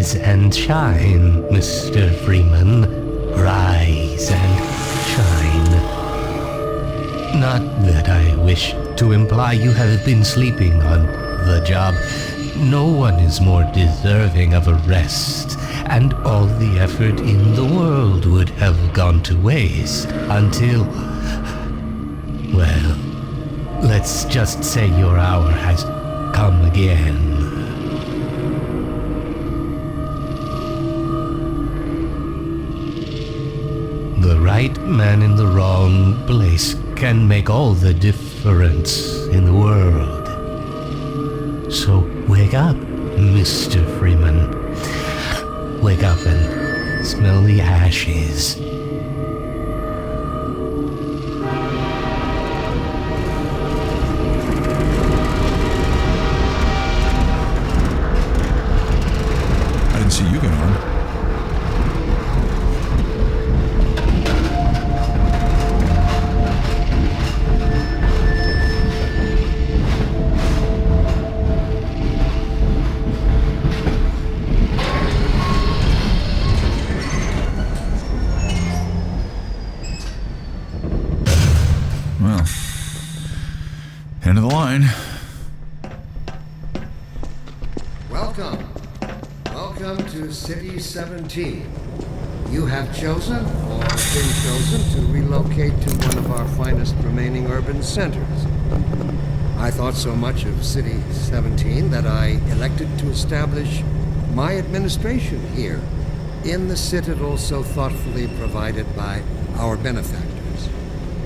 Rise and shine, Mr. Freeman. Rise and shine. Not that I wish to imply you have been sleeping on the job. No one is more deserving of a rest, and all the effort in the world would have gone to waste until... well, let's just say your hour has come again. The right man in the wrong place can make all the difference in the world. So wake up, Mr. Freeman. Wake up and smell the ashes. I didn't see you get on. Well, end of the line. Welcome to City 17. You have chosen or been chosen to relocate to one of our finest remaining urban centers. I thought so much of City 17 that I elected to establish my administration here in the citadel so thoughtfully provided by our benefactors.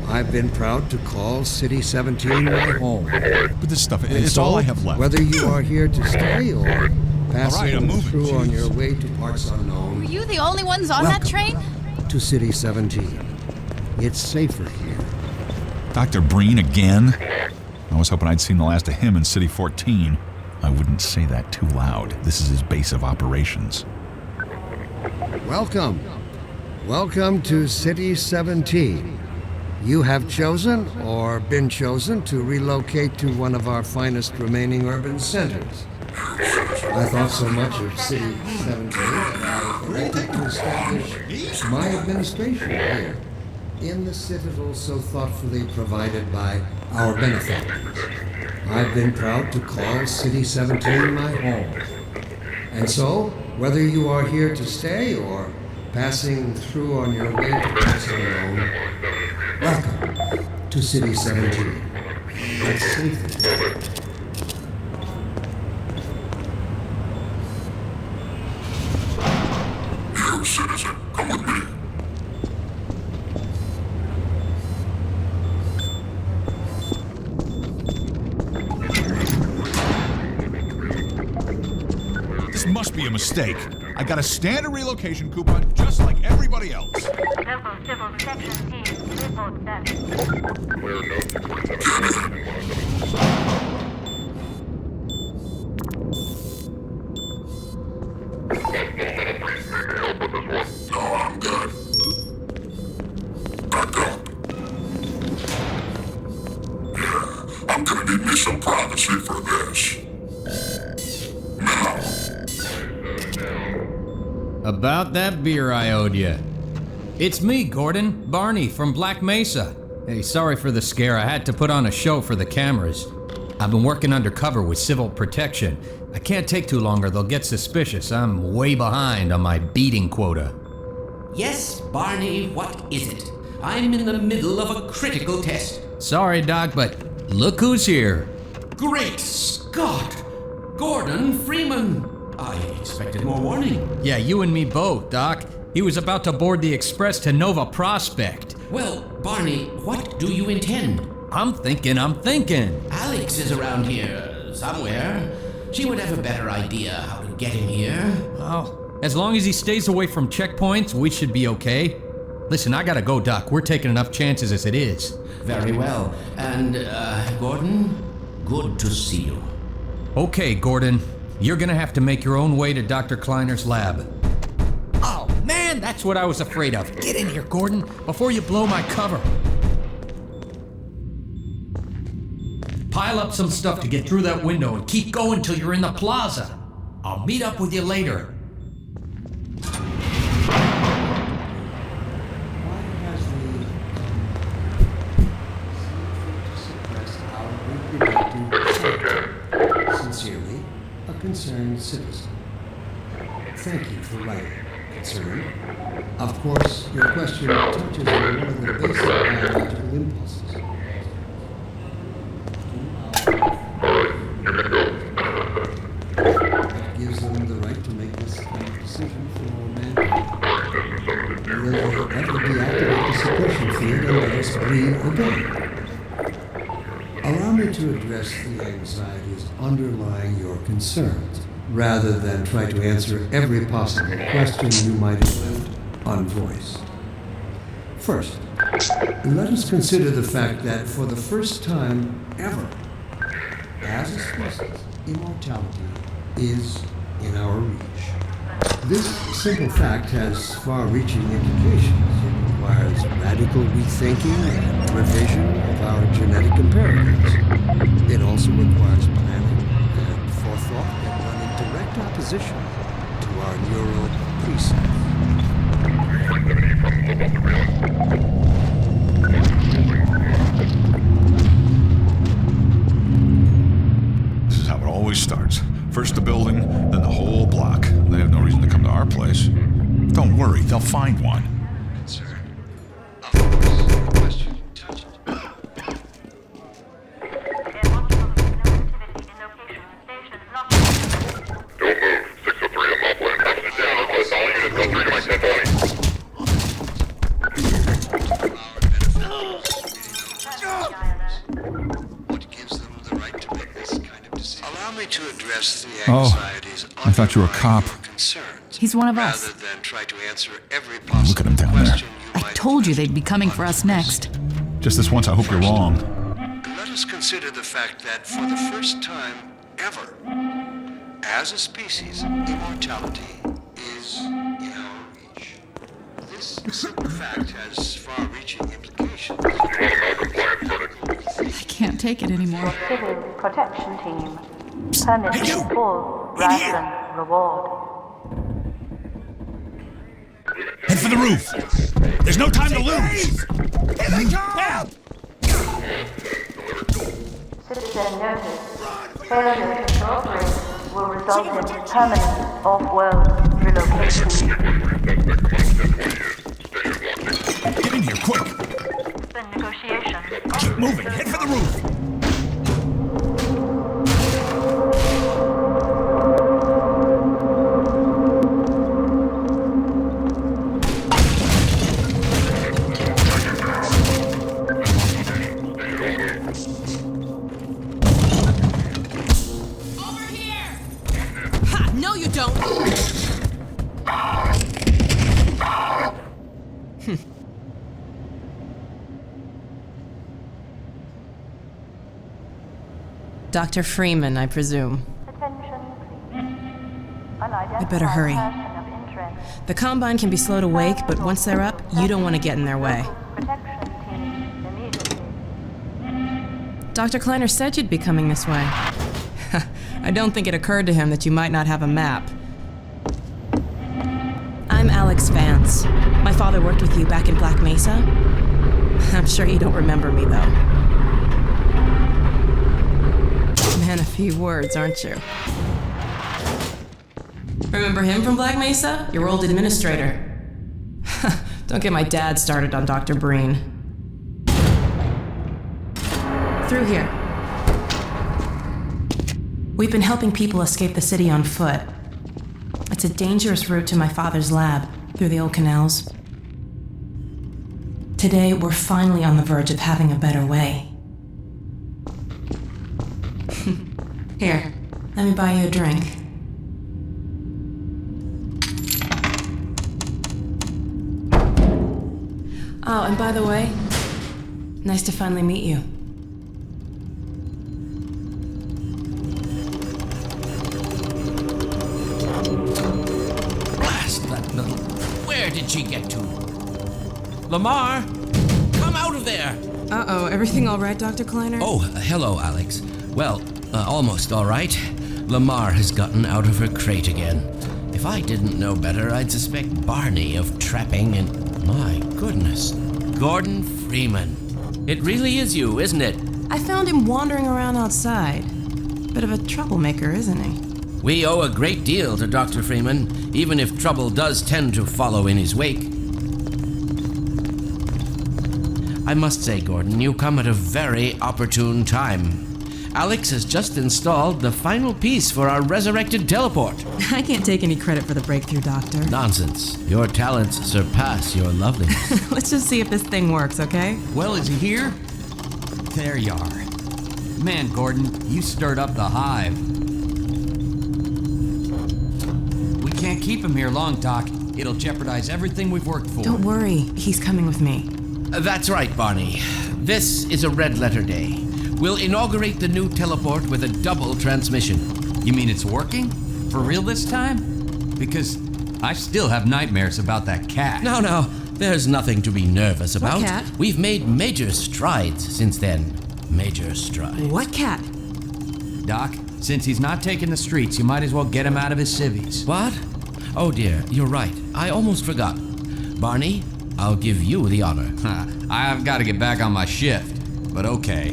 I've been proud to call City 17 my home. But this stuff, it's all I have left. Whether you are here to stay or passing I'm moving. through on Jeez. your way to parts unknown, Were you the only ones on that train? to City 17. It's safer here. Dr. Breen again? I was hoping I'd seen the last of him in City 14. I wouldn't say that too loud. This is his base of operations. Welcome. Welcome to City 17. You have chosen or been chosen to relocate to one of our finest remaining urban centers. I thought so much of City 17 that I elected to establish my administration here in the citadel so thoughtfully provided by our benefactors. I've been proud to call City 17 my home. And so, whether you are here to stay or passing through on your way to parts unknown, welcome to City 17. It's safe here. You, citizen, come with me. This must be a mistake. I got a standard relocation coupon just like everybody else. Local civil section team, report status. No, I'm good. Back up. Yeah, I'm gonna need me some privacy for this. Now. About that beer I owed you. It's me, Gordon, Barney from Black Mesa. Hey, sorry for the scare. I had to put on a show for the cameras. I've been working undercover with civil protection. I can't take too long or they'll get suspicious. I'm way behind on my beating quota. Yes, Barney, what is it? I'm in the middle of a critical test. Sorry, Doc, but look who's here. Great Scott! Gordon Freeman! I expected more warning. Yeah, you and me both, Doc. He was about to board the express to Nova Prospekt. Well, Barney, what do you intend? I'm thinking. Alex is around here somewhere. She would have a better idea how to get him here. Well, as long as he stays away from checkpoints, we should be okay. Listen, I gotta go, Doc. We're taking enough chances as it is. Very well. And, Gordon, good to see you. Okay, Gordon. You're gonna have to make your own way to Dr. Kleiner's lab. Oh, man, that's what I was afraid of. Get in here, Gordon, before you blow my cover. Pile up some stuff to get through that window and keep going till you're in the plaza. I'll meet up with you later. Sincerely, a concerned citizen. Thank you for writing, concern. Of course, your question touches on one of the basic biological impulses. That gives them the right to make this kind of decision for mankind. Will they ever deactivate the suppression field and let us breathe again? Allow me to address the anxieties underlying your concerns, rather than try to answer every possible question you might have left unvoiced. First, let us consider the fact that for the first time ever, as a species, immortality is in our reach. This simple fact has far-reaching implications. It requires radical rethinking and revision of our genetic imperatives. It also requires planning and forethought that run in direct opposition to our neural precepts. This is how it always starts. First the building, then the whole block. They have no reason to come to our place. Don't worry, they'll find one. Sir, of course, your question touches. There must be activity in location. Station locked. Don't move. 603 on Upland. Touch down. All units go 3 by 10 points. What gives them the right to make this kind of decision? Allow me to address the Oh, anxieties I thought you were a underlying cop. your concerns, He's one of us. rather than try to answer every possible Look at him down there. question you I might told you have they'd be coming for us next. Just this once, I hope you're wrong. Let us consider the fact that for the first time ever, as a species, immortality is in our reach. This simple fact has far-reaching implications. I can't take it anymore. Civil protection team. Permit full ration reward. Head for the roof! There's no time to lose! Here they come! Help! Citizen notice. Failure to cooperate will result in permanent off-world relocation. Get in here, quick! The negotiation. Keep moving! Head for the roof! Ha! No, you don't! Dr. Freeman, I presume. Attention, please. I'd better hurry. Person of interest. The Combine can be slow to wake, but once they're up, you don't want to get in their way. Protection team immediately. Dr. Kleiner said you'd be coming this way. I don't think it occurred to him that you might not have a map. I'm Alex Vance. My father worked with you back in Black Mesa. I'm sure you don't remember me, though. Man, a few words, aren't you? Remember him from Black Mesa? Your old administrator. Don't get my dad started on Dr. Breen. Through here. We've been helping people escape the city on foot. It's a dangerous route to my father's lab, through the old canals. Today, we're finally on the verge of having a better way. Here, let me buy you a drink. Oh, and by the way, nice to finally meet you. Blast that little... Where did she get to? Lamar! Come out of there! Uh-oh, everything all right, Dr. Kleiner? Oh, hello, Alex. Well, almost all right. Lamar has gotten out of her crate again. If I didn't know better, I'd suspect Barney of trapping and... My goodness. Gordon Freeman. It really is you, isn't it? I found him wandering around outside. Bit of a troublemaker, isn't he? We owe a great deal to Dr. Freeman, even if trouble does tend to follow in his wake. I must say, Gordon, you come at a very opportune time. Alex has just installed the final piece for our resurrected teleport. I can't take any credit for the breakthrough, Doctor. Nonsense. Your talents surpass your loveliness. Let's just see if this thing works, okay? Well, is he here? There you are. Man, Gordon, you stirred up the hive. We can't keep him here long, Doc. It'll jeopardize everything we've worked for. Don't worry, he's coming with me. That's right, Barney. This is a red letter day. We'll inaugurate the new teleport with a double transmission. You mean it's working? For real this time? Because I still have nightmares about that cat. No, there's nothing to be nervous about. What cat? We've made major strides since then. Major strides. What cat? Doc, since he's not taking the streets, you might as well get him out of his civvies. What? Oh dear, you're right. I almost forgot. Barney, I'll give you the honor. I've got to get back on my shift, but okay.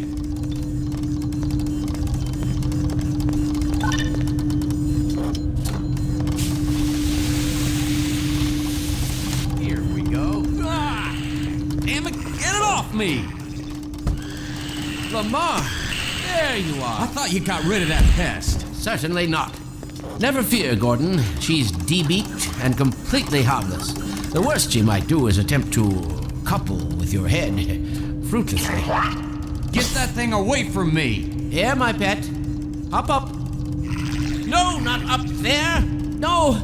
Here we go. Damn it, get it off me! Lamar, there you I are. thought you got rid of that pest. Certainly not. Never fear, Gordon. She's debeaked and completely harmless. The worst she might do is attempt to couple with your head, fruitlessly. Get that thing away from me! Here, my pet. Hop up. No, not up there. No.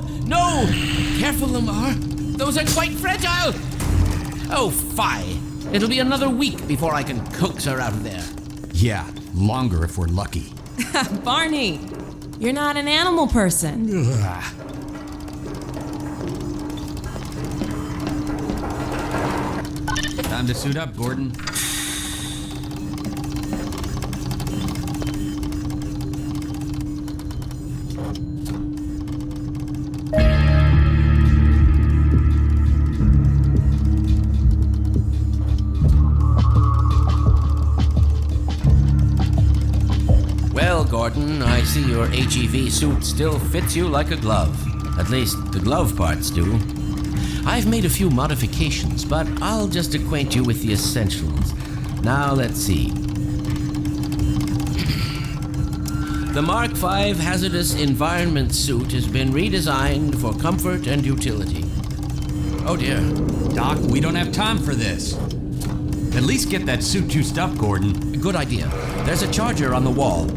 Careful, Lamar. Those are quite fragile. Oh, fie. It'll be another week before I can coax her out of there. Yeah, longer if we're lucky. Barney, you're not an animal person. Time to suit up, Gordon. Well, Gordon, I see your HEV suit still fits you like a glove. At least, the glove parts do. I've made a few modifications, but I'll just acquaint you with the essentials. Now, let's see. The Mark V Hazardous Environment suit has been redesigned for comfort and utility. Oh dear. Doc, we don't have time for this. At least get that suit juiced up, Gordon. Good idea. There's a charger on the wall.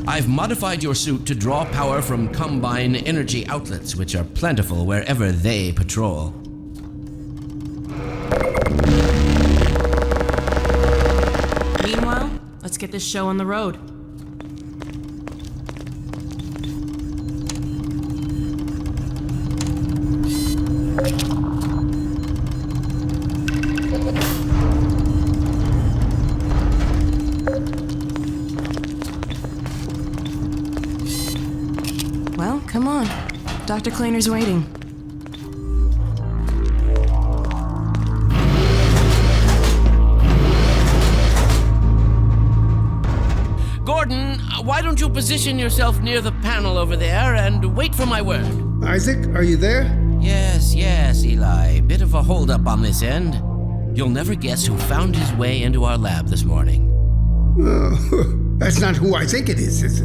I've modified your suit to draw power from Combine energy outlets, which are plentiful wherever they patrol. Meanwhile, let's get this show on the road. Well, come on. Dr. Kleiner's waiting. Gordon, why don't you position yourself near the panel over there and wait for my word? Isaac, are you there? Yes, Eli. Bit of a holdup on this end. You'll never guess who found his way into our lab this morning. That's not who I think it is it?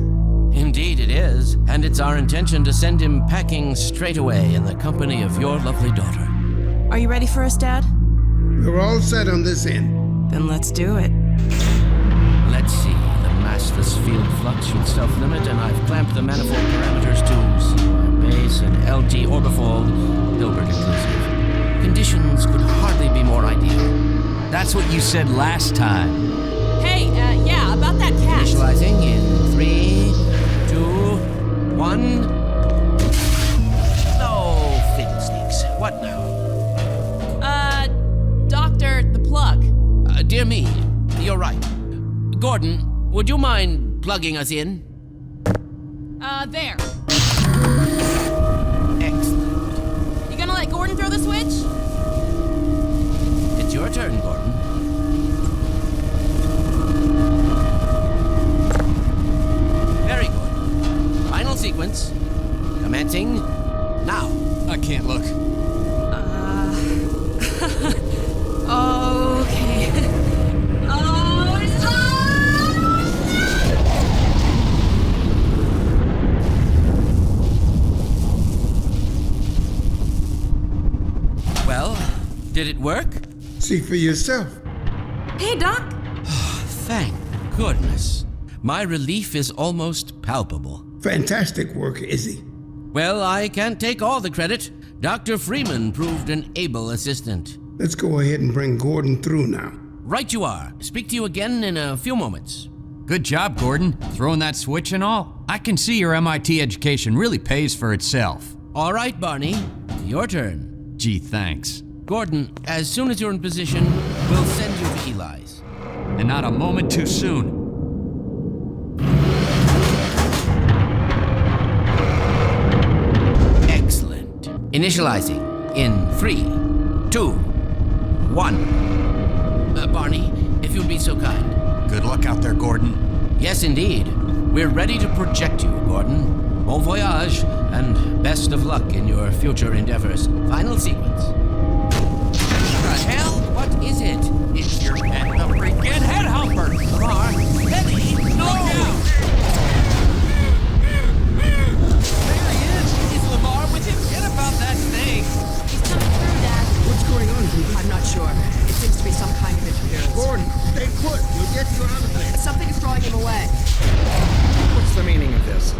Indeed it is, and it's our intention to send him packing straight away in the company of your lovely daughter. Are you ready for us, Dad? We're all set on this end. Then let's do it. Let's see. The massless field flux should self-limit, and I've clamped the manifold parameters to base and LT orbifold, Hilbert inclusive. Conditions could hardly be more ideal. That's what you said last time. Hey, yeah, about that cat. Initializing in 3, 2, 1. No, fiddlesticks. What now? Doctor, the plug. Dear me, you're right. Gordon, would you mind plugging us in? There. Excellent. You gonna let Gordon throw the switch? It's your turn, Gordon. work? See for yourself. Hey, Doc. Thank goodness. My relief is almost palpable. Fantastic work, Izzy. Well, I can't take all the credit. Dr. Freeman proved an able assistant. Let's go ahead and bring Gordon through now. Right you are. Speak to you again in a few moments. Good job, Gordon. Throwing that switch and all. I can see your MIT education really pays for itself. All right, Barney. Your turn. Gee, thanks. Gordon, as soon as you're in position, we'll send you to Eli's. And not a moment too soon. Excellent. Initializing in 3, 2, 1. Barney, if you'd be so kind. Good luck out there, Gordon. Yes, indeed. We're ready to project you, Gordon. Bon voyage, and best of luck in your future endeavors. Final sequence. What the hell? What is it? It's your pet, the freaking head humper. Lamar, Betty, no! Look out! There he is Lamar with him. Get about that thing. He's coming through, Dad. What's going on, Peter? I'm not sure. It seems to be some kind of interference. Gordon, stay put. You'll get you out of there. Something is drawing him away. What's the meaning of this?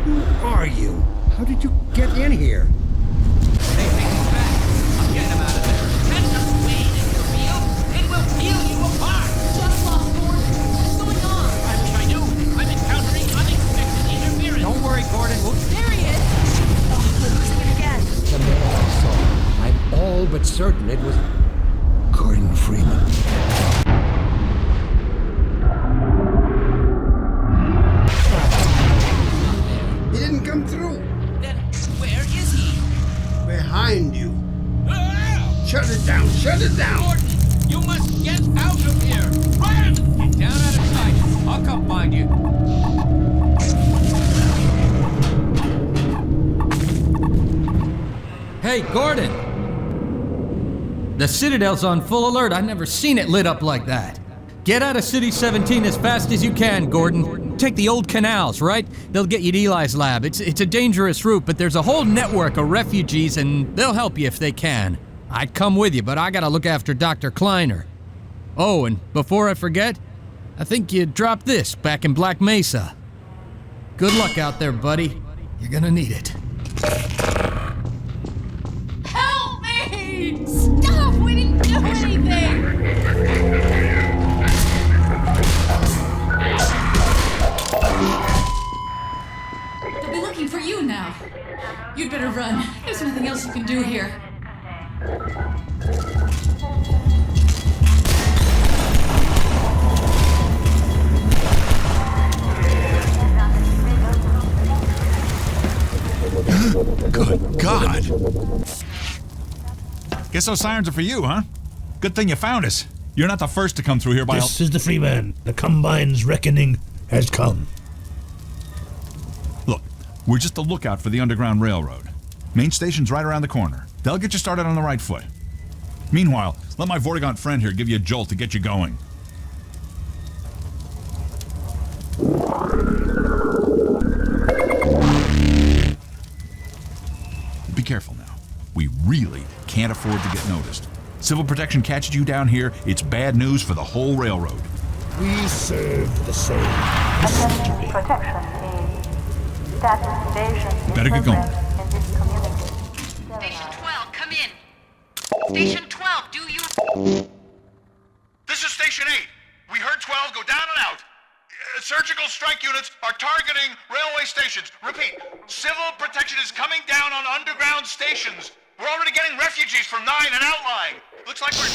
Who are you? How did you get in here? Hey, he's back. I'm getting him out of there. That's not the way it will feel. It will peel you apart. Just lost Gordon. What's going on? I wish I knew. I'm encountering unexpected interference. Don't worry, Gordon. There he is. Oh, we're losing it again. The man I saw. I'm all but certain it was Gordon Freeman. He didn't come through. Then where is he? Behind you. Ah! Shut it down. Shut it down. Gordon, you must get out of here. Run! Down out of sight. I'll come find you. Hey, Gordon! The Citadel's on full alert. I've never seen it lit up like that. Get out of City 17 as fast as you can, Gordon. Take the old canals, right? They'll get you to Eli's lab. It's a dangerous route, but there's a whole network of refugees, and they'll help you if they can. I'd come with you, but I gotta look after Dr. Kleiner. Oh, and before I forget, I think you dropped this back in Black Mesa. Good luck out there, buddy. You're gonna need it. Help me! Stop! We didn't do anything! They'll be looking for you now. You'd better run. There's nothing else you can do here. Good God! Guess those sirens are for you, huh? Good thing you found us. You're not the first to come through here by This is the Freeman. The Combine's reckoning has come. Look, we're just a lookout for the Underground Railroad. Main station's right around the corner. They'll get you started on the right foot. Meanwhile, let my Vortigaunt friend here give you a jolt to get you going. Be careful now. We really can't afford to get noticed. Civil protection catches you down here, it's bad news for the whole railroad. We serve the same Attempting protection is status invasion. Better get going. In this community. Station 12, come in. Station 12, do you... This is Station 8. We heard 12 go down and out. Surgical strike units are targeting railway stations. Repeat, civil protection is coming down on underground stations. We're already getting refugees from 9 and outlying. Looks like we're...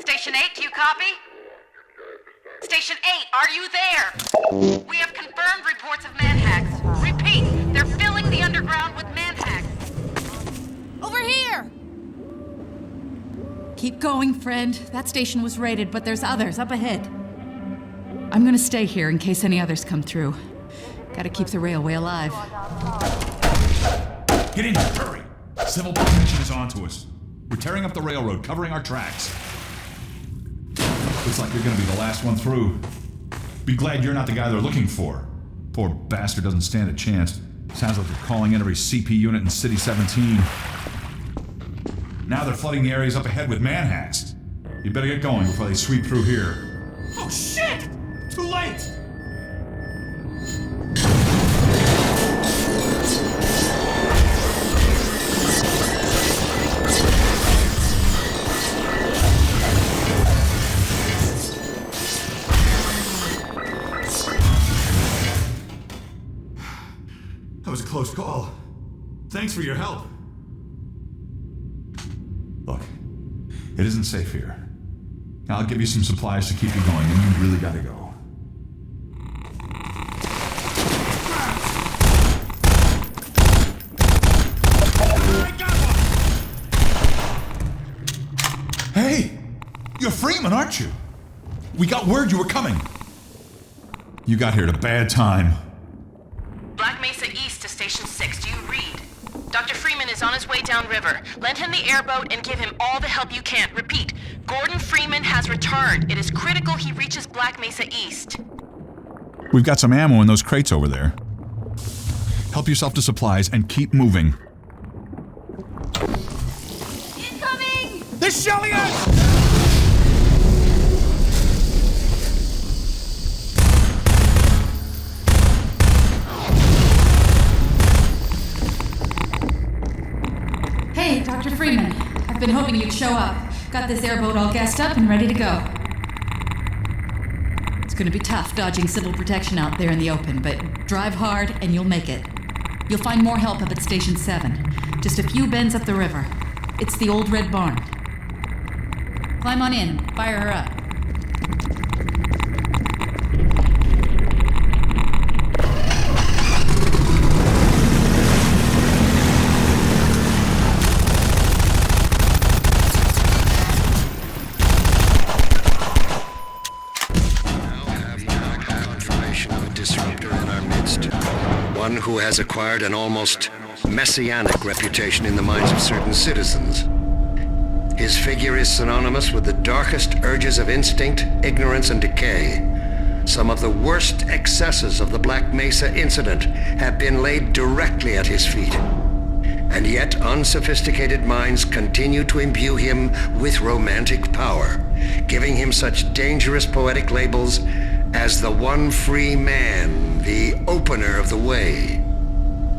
Station 8, do you copy? Station 8, are you there? We have confirmed reports of manhacks. Repeat, they're filling the underground with manhacks. Over here! Keep going, friend. That station was raided, but there's others up ahead. I'm gonna stay here in case any others come through. Gotta keep the railway alive. Get in here, hurry! Civil protection is on to us. We're tearing up the railroad, covering our tracks. Looks like you're gonna be the last one through. Be glad you're not the guy they're looking for. Poor bastard doesn't stand a chance. Sounds like they're calling in every CP unit in City 17. Now they're flooding the areas up ahead with manhacks. You better get going before they sweep through here. Oh shit! Too late! That was a close call. Thanks for your help. Look, it isn't safe here. I'll give you some supplies to keep you going, and you really gotta go. Hey! You're Freeman, aren't you? We got word you were coming. You got here at a bad time. Black Mesa East to Station 6. Do you read? Dr. Freeman is on his way downriver. Lend him the airboat and give him all the help you can. Repeat, Gordon Freeman has returned. It is critical he reaches Black Mesa East. We've got some ammo in those crates over there. Help yourself to supplies and keep moving. Incoming! They're shelling us! Hey, Dr. Freeman. I've been hoping you'd show up. Got this airboat all gassed up and ready to go. It's gonna be tough dodging civil protection out there in the open, but drive hard and you'll make it. You'll find more help up at Station 7. Just a few bends up the river. It's the old red barn. Climb on in. Fire her up. One who has acquired an almost messianic reputation in the minds of certain citizens. His figure is synonymous with the darkest urges of instinct, ignorance, and decay. Some of the worst excesses of the Black Mesa incident have been laid directly at his feet. And yet unsophisticated minds continue to imbue him with romantic power, giving him such dangerous poetic labels as the one free man, the opener of the way.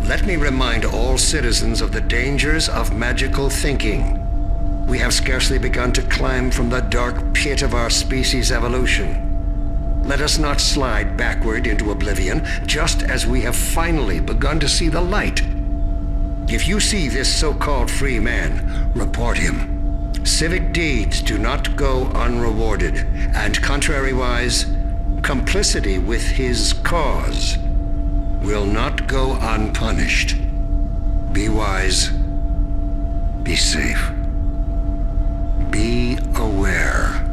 Let me remind all citizens of the dangers of magical thinking. We have scarcely begun to climb from the dark pit of our species' evolution. Let us not slide backward into oblivion, just as we have finally begun to see the light. If you see this so-called free man, report him. Civic deeds do not go unrewarded, and contrariwise, complicity with his cause will not go unpunished. Be wise. Be safe. Be aware.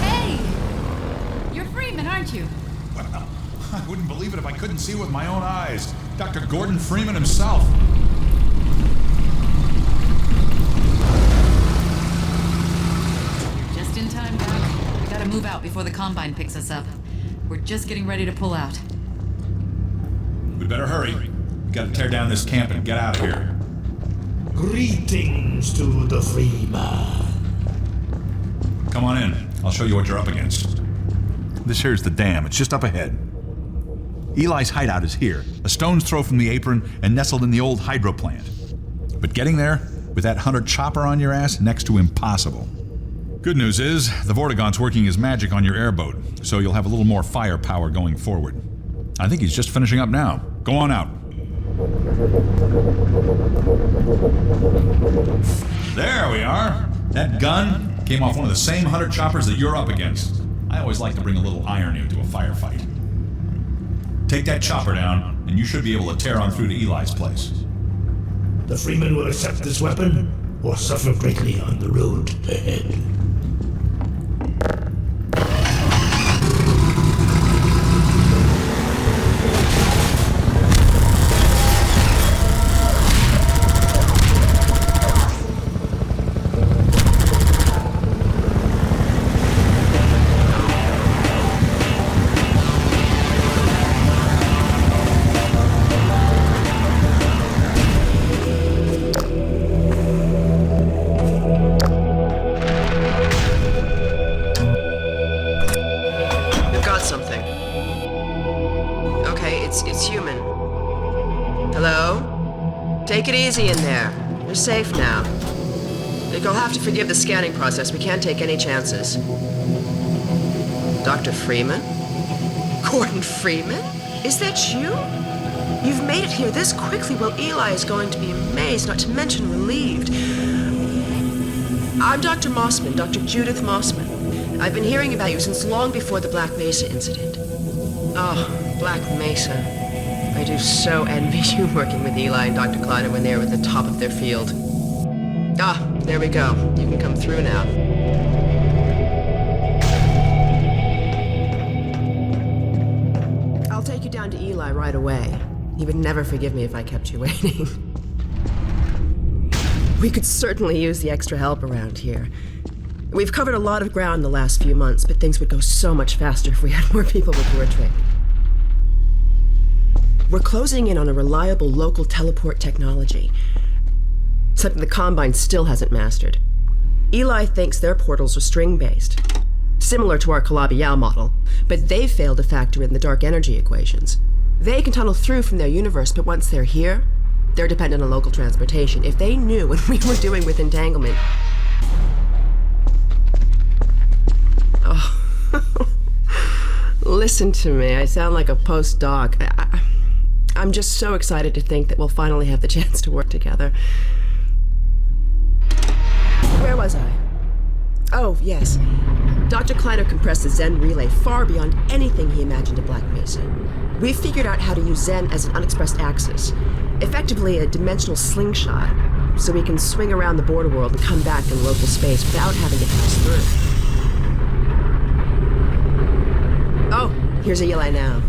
Hey! You're Freeman, aren't you? Well, I wouldn't believe it if I couldn't see with my own eyes. Dr. Gordon Freeman himself. Just in time, Doc. We gotta move out before the Combine picks us up. We're just getting ready to pull out. We better hurry. We gotta tear down this camp and get out of here. Greetings to the free man. Come on in. I'll show you what you're up against. This here's the dam. It's just up ahead. Eli's hideout is here, a stone's throw from the apron and nestled in the old hydro plant. But getting there, with that hunter chopper on your ass, next to impossible. Good news is, the Vortigaunt's working his magic on your airboat, so you'll have a little more firepower going forward. I think he's just finishing up now. Go on out. There we are. That gun came off one of the same hunter choppers that you're up against. I always like to bring a little irony into a firefight. Take that chopper down, and you should be able to tear on through to Eli's place. The Freeman will accept this weapon, or suffer greatly on the road ahead. Take it easy in there. You're safe now. You'll have to forgive the scanning process. We can't take any chances. Dr. Freeman? Gordon Freeman? Is that you? You've made it here this quickly. Well, Eli is going to be amazed, not to mention relieved. I'm Dr. Mossman, Dr. Judith Mossman. I've been hearing about you since long before the Black Mesa incident. Oh, Black Mesa. I do so envy you working with Eli and Dr. Kleiner when they were at the top of their field. Ah, there we go. You can come through now. I'll take you down to Eli right away. He would never forgive me if I kept you waiting. We could certainly use the extra help around here. We've covered a lot of ground in the last few months, but things would go so much faster if we had more people with your training. We're closing in on a reliable local teleport technology. Something the Combine still hasn't mastered. Eli thinks their portals are string-based, similar to our Calabi-Yau model, but they've failed to factor in the dark energy equations. They can tunnel through from their universe, but once they're here, they're dependent on local transportation. If they knew what we were doing with entanglement... Oh. Listen to me, I sound like a postdoc. I'm just so excited to think that we'll finally have the chance to work together. Where was I? Oh, yes. Dr. Kleiner compressed the Zen relay far beyond anything he imagined at Black Mesa. We've figured out how to use Zen as an unexpressed axis, effectively a dimensional slingshot, so we can swing around the border world and come back in local space without having to pass through. Oh, here's Eli now.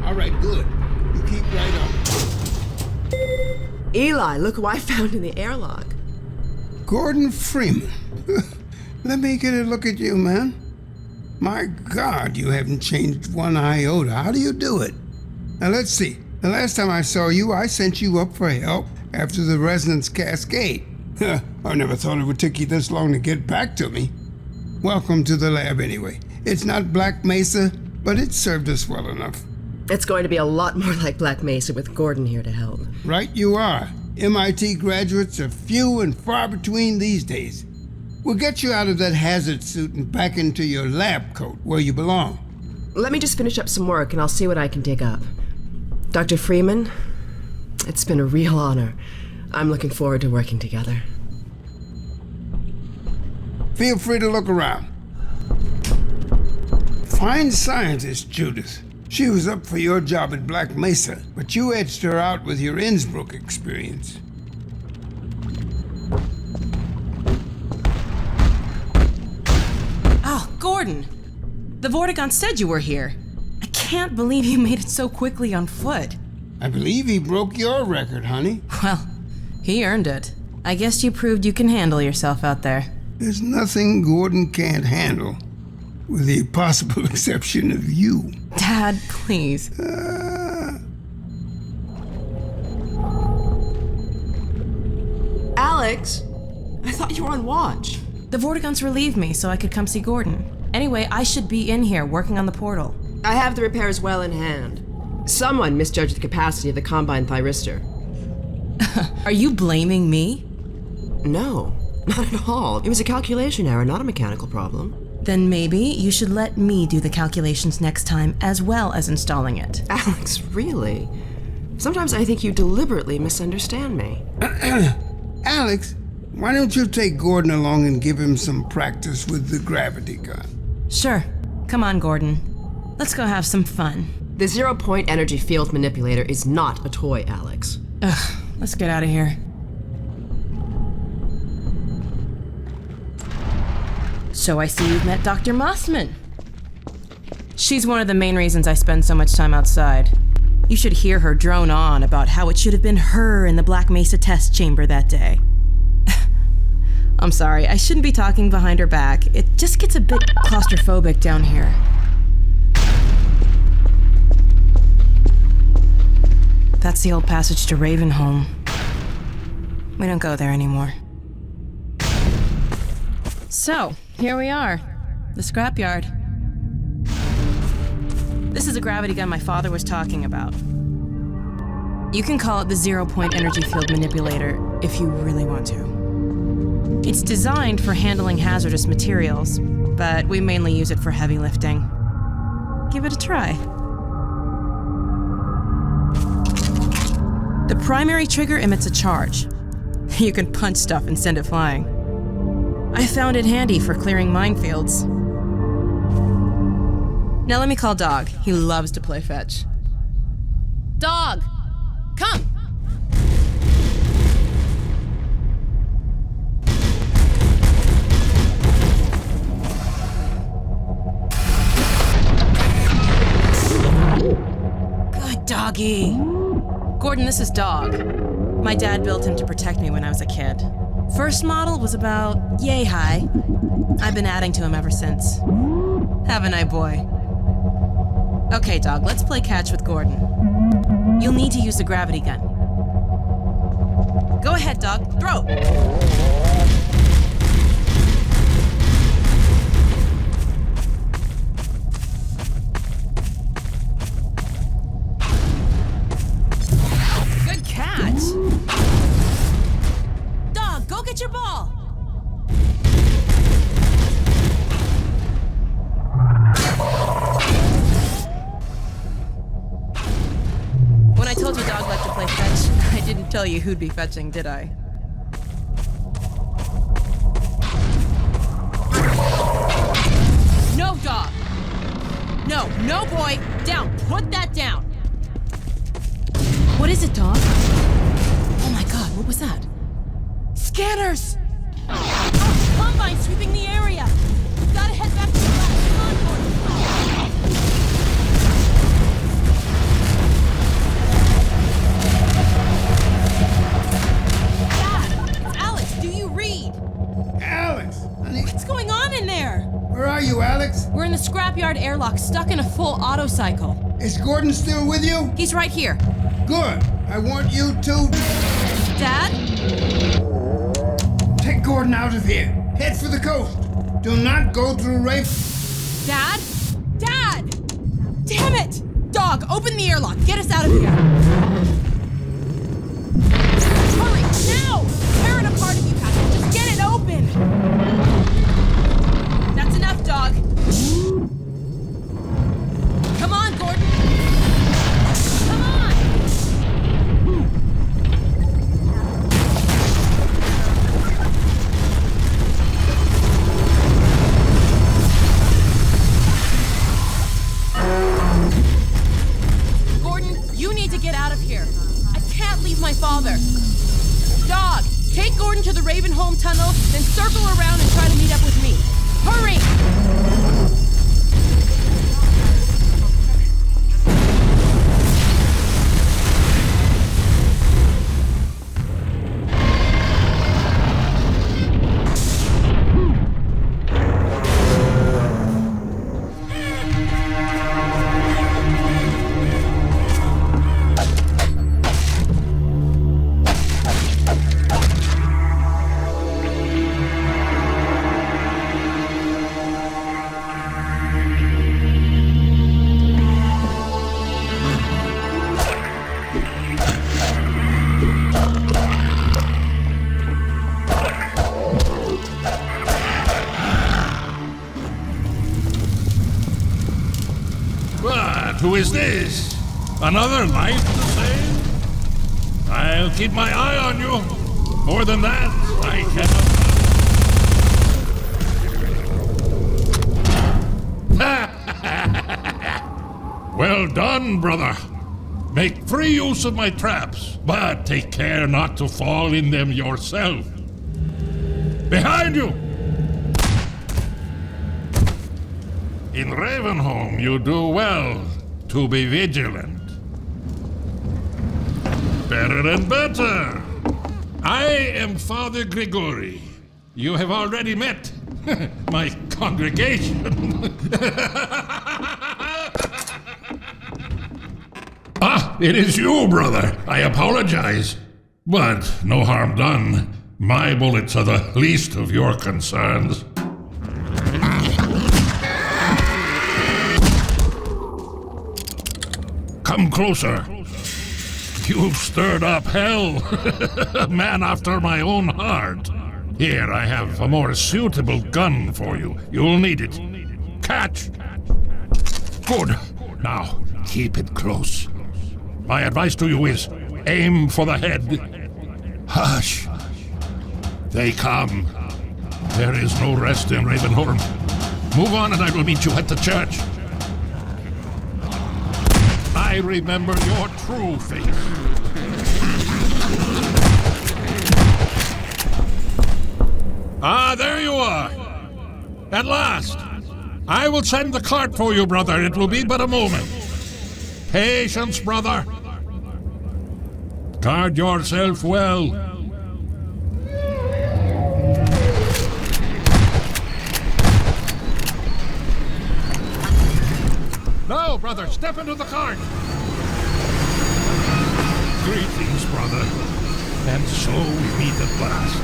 All right, good. You keep right on. Eli, look who I found in the airlock. Gordon Freeman. Let me get a look at you, man. My God, you haven't changed one iota. How do you do it? Now, let's see. The last time I saw you, I sent you up for help after the resonance cascade. I never thought it would take you this long to get back to me. Welcome to the lab, anyway. It's not Black Mesa, but it served us well enough. It's going to be a lot more like Black Mesa with Gordon here to help. Right you are. MIT graduates are few and far between these days. We'll get you out of that hazard suit and back into your lab coat where you belong. Let me just finish up some work and I'll see what I can dig up. Dr. Freeman, it's been a real honor. I'm looking forward to working together. Feel free to look around. Fine scientist, Judith. She was up for your job at Black Mesa, but you edged her out with your Innsbruck experience. Oh, Gordon! The Vortigaunt said you were here. I can't believe you made it so quickly on foot. I believe he broke your record, honey. Well, he earned it. I guess you proved you can handle yourself out there. There's nothing Gordon can't handle, with the possible exception of you. Dad, please. Alex, I thought you were on watch. The Vortigaunts relieved me so I could come see Gordon. Anyway, I should be in here working on the portal. I have the repairs well in hand. Someone misjudged the capacity of the Combine thyristor. Are you blaming me? No, not at all. It was a calculation error, not a mechanical problem. Then maybe you should let me do the calculations next time as well as installing it. Alex, really? Sometimes I think you deliberately misunderstand me. Alex, why don't you take Gordon along and give him some practice with the gravity gun? Sure. Come on, Gordon. Let's go have some fun. The zero-point energy field manipulator is not a toy, Alex. Ugh, let's get out of here. So I see you've met Dr. Mossman. She's one of the main reasons I spend so much time outside. You should hear her drone on about how it should have been her in the Black Mesa test chamber that day. I'm sorry, I shouldn't be talking behind her back. It just gets a bit claustrophobic down here. That's the old passage to Ravenholm. We don't go there anymore. So, here we are. The scrapyard. This is a gravity gun my father was talking about. You can call it the zero-point energy field manipulator if you really want to. It's designed for handling hazardous materials, but we mainly use it for heavy lifting. Give it a try. The primary trigger emits a charge. You can punch stuff and send it flying. I found it handy for clearing minefields. Now let me call Dog. He loves to play fetch. Dog! Come! Good doggy. Gordon, this is Dog. My dad built him to protect me when I was a kid. First model was about yay high. I've been adding to him ever since. Haven't I, boy? Okay, Dog, let's play catch with Gordon. You'll need to use the gravity gun. Go ahead, Dog. Throw! Good catch! Dog, go get your ball! When I told you Dog liked to play fetch, I didn't tell you who'd be fetching, did I? No, Dog! No, boy! Down! Put that down! What is it, Dog? Oh my god, what was that? Scanners! Combine sweeping the area! We've gotta head back to the lab. Come on, Gordon! Do you read? Alex! Honey. What's going on in there? Where are you, Alex? We're in the scrapyard airlock, stuck in a full auto cycle. Is Gordon still with you? He's right here. Good. I want you to... Dad? Take Gordon out of here. Head for the coast. Do not go through Raven... Dad? Dad! Damn it! Dog, open the airlock. Get us out of here. Hurry, now! Tear it apart if you have to. Just get it open! That's enough, Dog. Come on, Gordon! Come on! Gordon, you need to get out of here. I can't leave my father. Dog, take Gordon to the Ravenholm tunnel, then circle around and try to meet up with me. Hurry! Who is this? Another life to save? I'll keep my eye on you. More than that, I cannot. Well done, brother. Make free use of my traps, but take care not to fall in them yourself. Behind you! In Ravenholm, you do well to be vigilant. Better and better. I am Father Grigori. You have already met my congregation. Ah, it is you, brother. I apologize. But no harm done. My bullets are the least of your concerns. Come closer. You've stirred up hell. A man after my own heart. Here, I have a more suitable gun for you. You'll need it. Catch! Good. Now, keep it close. My advice to you is, aim for the head. Hush. They come. There is no rest in Ravenholm. Move on and I will meet you at the church. I remember your true face. Ah, there you are. At last. I will send the cart for you, brother. It will be but a moment. Patience, brother. Guard yourself well. Now, brother, step into the cart. Greetings, brother. And so we meet at last.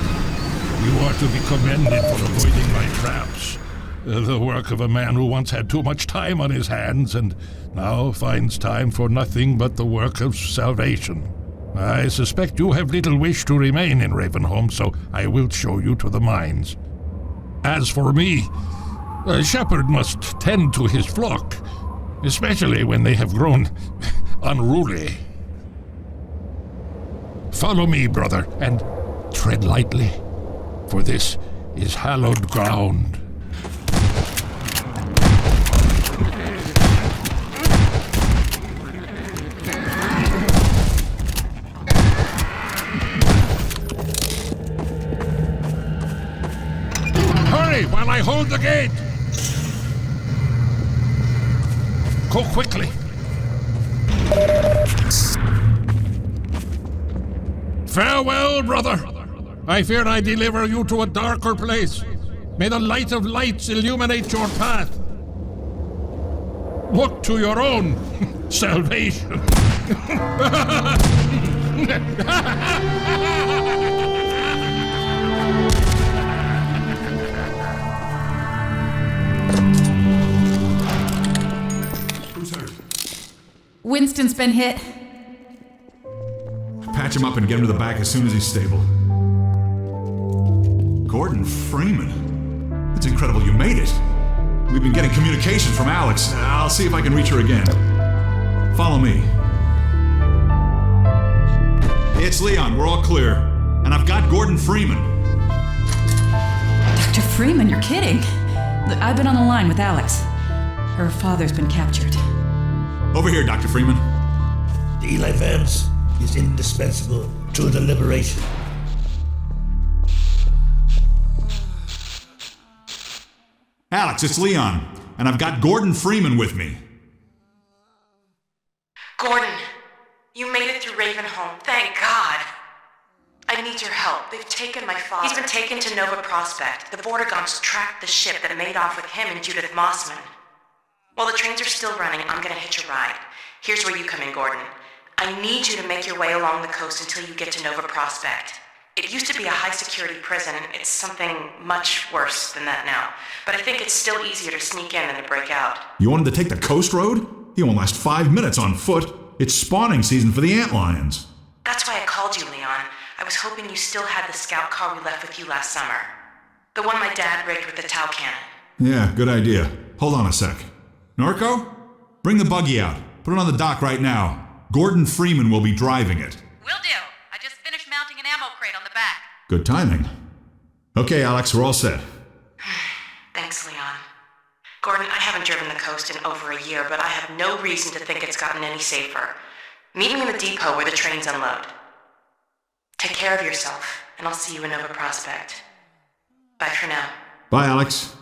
You are to be commended for avoiding my traps. The work of a man who once had too much time on his hands and now finds time for nothing but the work of salvation. I suspect you have little wish to remain in Ravenholm, so I will show you to the mines. As for me, a shepherd must tend to his flock, especially when they have grown unruly. Follow me, brother, and tread lightly, for this is hallowed ground. Hurry while I hold the gate! Go quickly. Farewell, brother. I fear I deliver you to a darker place. May the light of lights illuminate your path. Look to your own salvation. Who's hurt? Winston's been hit. Patch him up and get him to the back as soon as he's stable. Gordon Freeman? It's incredible you made it. We've been getting communication from Alex. I'll see if I can reach her again. Follow me. It's Leon. We're all clear. And I've got Gordon Freeman. Dr. Freeman, you're kidding. Look, I've been on the line with Alex. Her father's been captured. Over here, Dr. Freeman. Eli Vance is indispensable to the liberation. Alex, it's Leon. And I've got Gordon Freeman with me. Gordon, you made it through Ravenholm. Thank God. I need your help. They've taken my father. He's been taken to Nova Prospekt. The Vortigaunts tracked the ship that made off with him and Judith Mossman. While the trains are still running, I'm gonna hitch a ride. Here's where you come in, Gordon. I need you to make your way along the coast until you get to Nova Prospekt. It used to be a high-security prison. It's something much worse than that now. But I think it's still easier to sneak in than to break out. You wanted to take the coast road? You won't last 5 minutes on foot. It's spawning season for the Antlions. That's why I called you, Leon. I was hoping you still had the scout car we left with you last summer. The one my dad rigged with the Tau cannon. Yeah, good idea. Hold on a sec. Norco? Bring the buggy out. Put it on the dock right now. Gordon Freeman will be driving it. Will do. I just finished mounting an ammo crate on the back. Good timing. Okay, Alex, we're all set. Thanks, Leon. Gordon, I haven't driven the coast in over a year, but I have no reason to think it's gotten any safer. Meet me in the depot where the trains unload. Take care of yourself, and I'll see you in Nova Prospekt. Bye for now. Bye, Alex.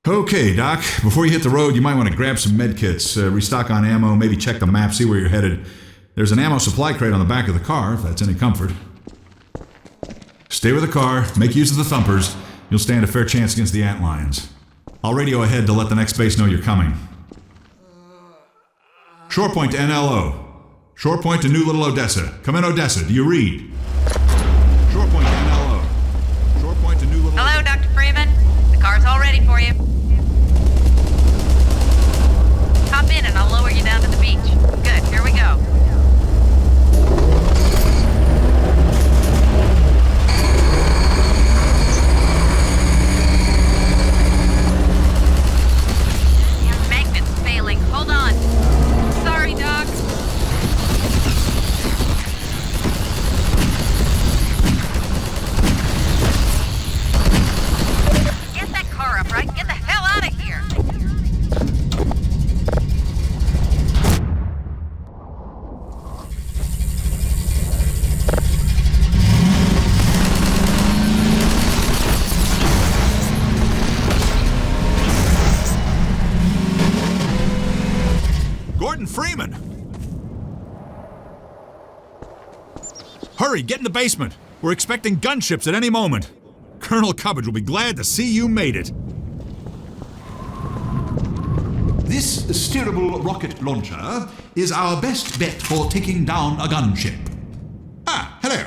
Okay, Doc. Before you hit the road, you might want to grab some medkits, restock on ammo, maybe check the map, see where you're headed. There's an ammo supply crate on the back of the car, if that's any comfort. Stay with the car, make use of the thumpers. You'll stand a fair chance against the Antlions. I'll radio ahead to let the next base know you're coming. Shore point to NLO. Shore point to New Little Odessa. Come in, Odessa. Do you read? Shore point to NLO. Shore point to New Little Hello, Dr. Freeman. The car's all ready for you. Hop in and I'll lower you down to the beach. Good, here we go. Gordon Freeman! Hurry, get in the basement. We're expecting gunships at any moment. Colonel Cubbage will be glad to see you made it. This steerable rocket launcher is our best bet for taking down a gunship. Ah, hello.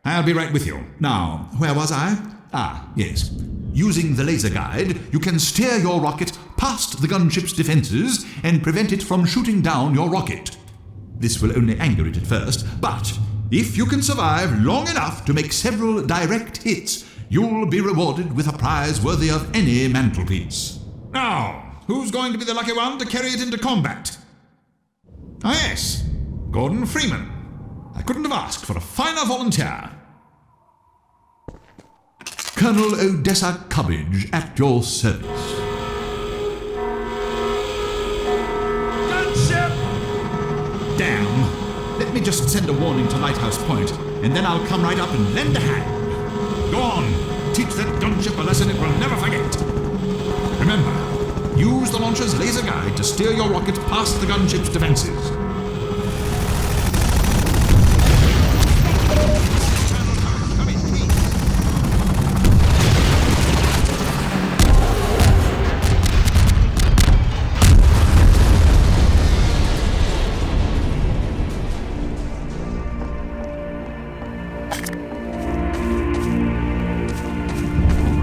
I'll be right with you. Now, where was I? Ah, yes. Using the laser guide, you can steer your rocket past the gunship's defenses and prevent it from shooting down your rocket. This will only anger it at first, but if you can survive long enough to make several direct hits, you'll be rewarded with a prize worthy of any mantelpiece. Now, who's going to be the lucky one to carry it into combat? Ah, yes, Gordon Freeman. I couldn't have asked for a finer volunteer. Colonel Odessa Cubbage at your service. Gunship! Damn. Let me just send a warning to Lighthouse Point, and then I'll come right up and lend a hand. Go on. Teach that gunship a lesson it will never forget. Remember, use the launcher's laser guide to steer your rocket past the gunship's defenses.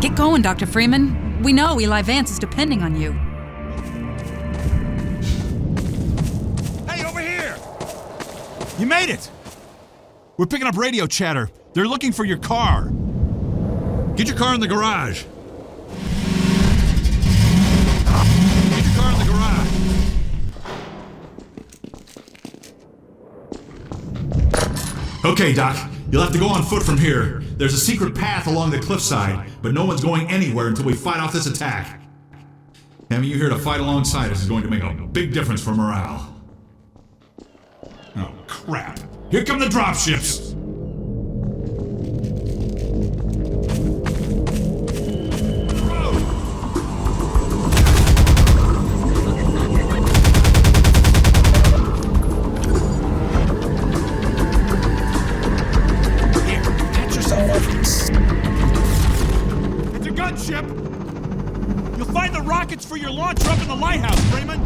Get going, Dr. Freeman. We know Eli Vance is depending on you. Hey, over here! You made it! We're picking up radio chatter. They're looking for your car. Get your car in the garage. Get your car in the garage. Okay, Doc. You'll have to go on foot from here. There's a secret path along the cliffside, but no one's going anywhere until we fight off this attack. Having you here to fight alongside us is going to make a big difference for morale. Oh, crap. Here come the dropships! You'll find the rockets for your launcher up in the Lighthouse, Freeman!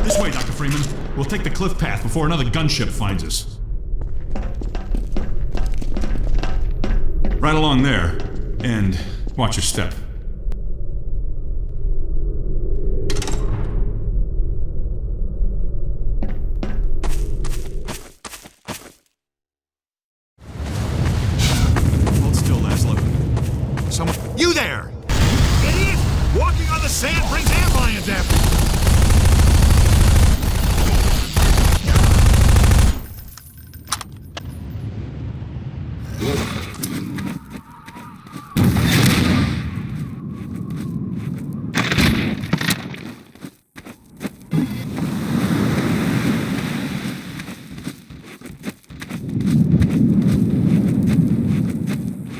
This way, Dr. Freeman. We'll take the cliff path before another gunship finds us. Right along there, and watch your step. Hold still, Laszlo. Someone... You there! You idiot! Walking on the sand brings Antlions after you!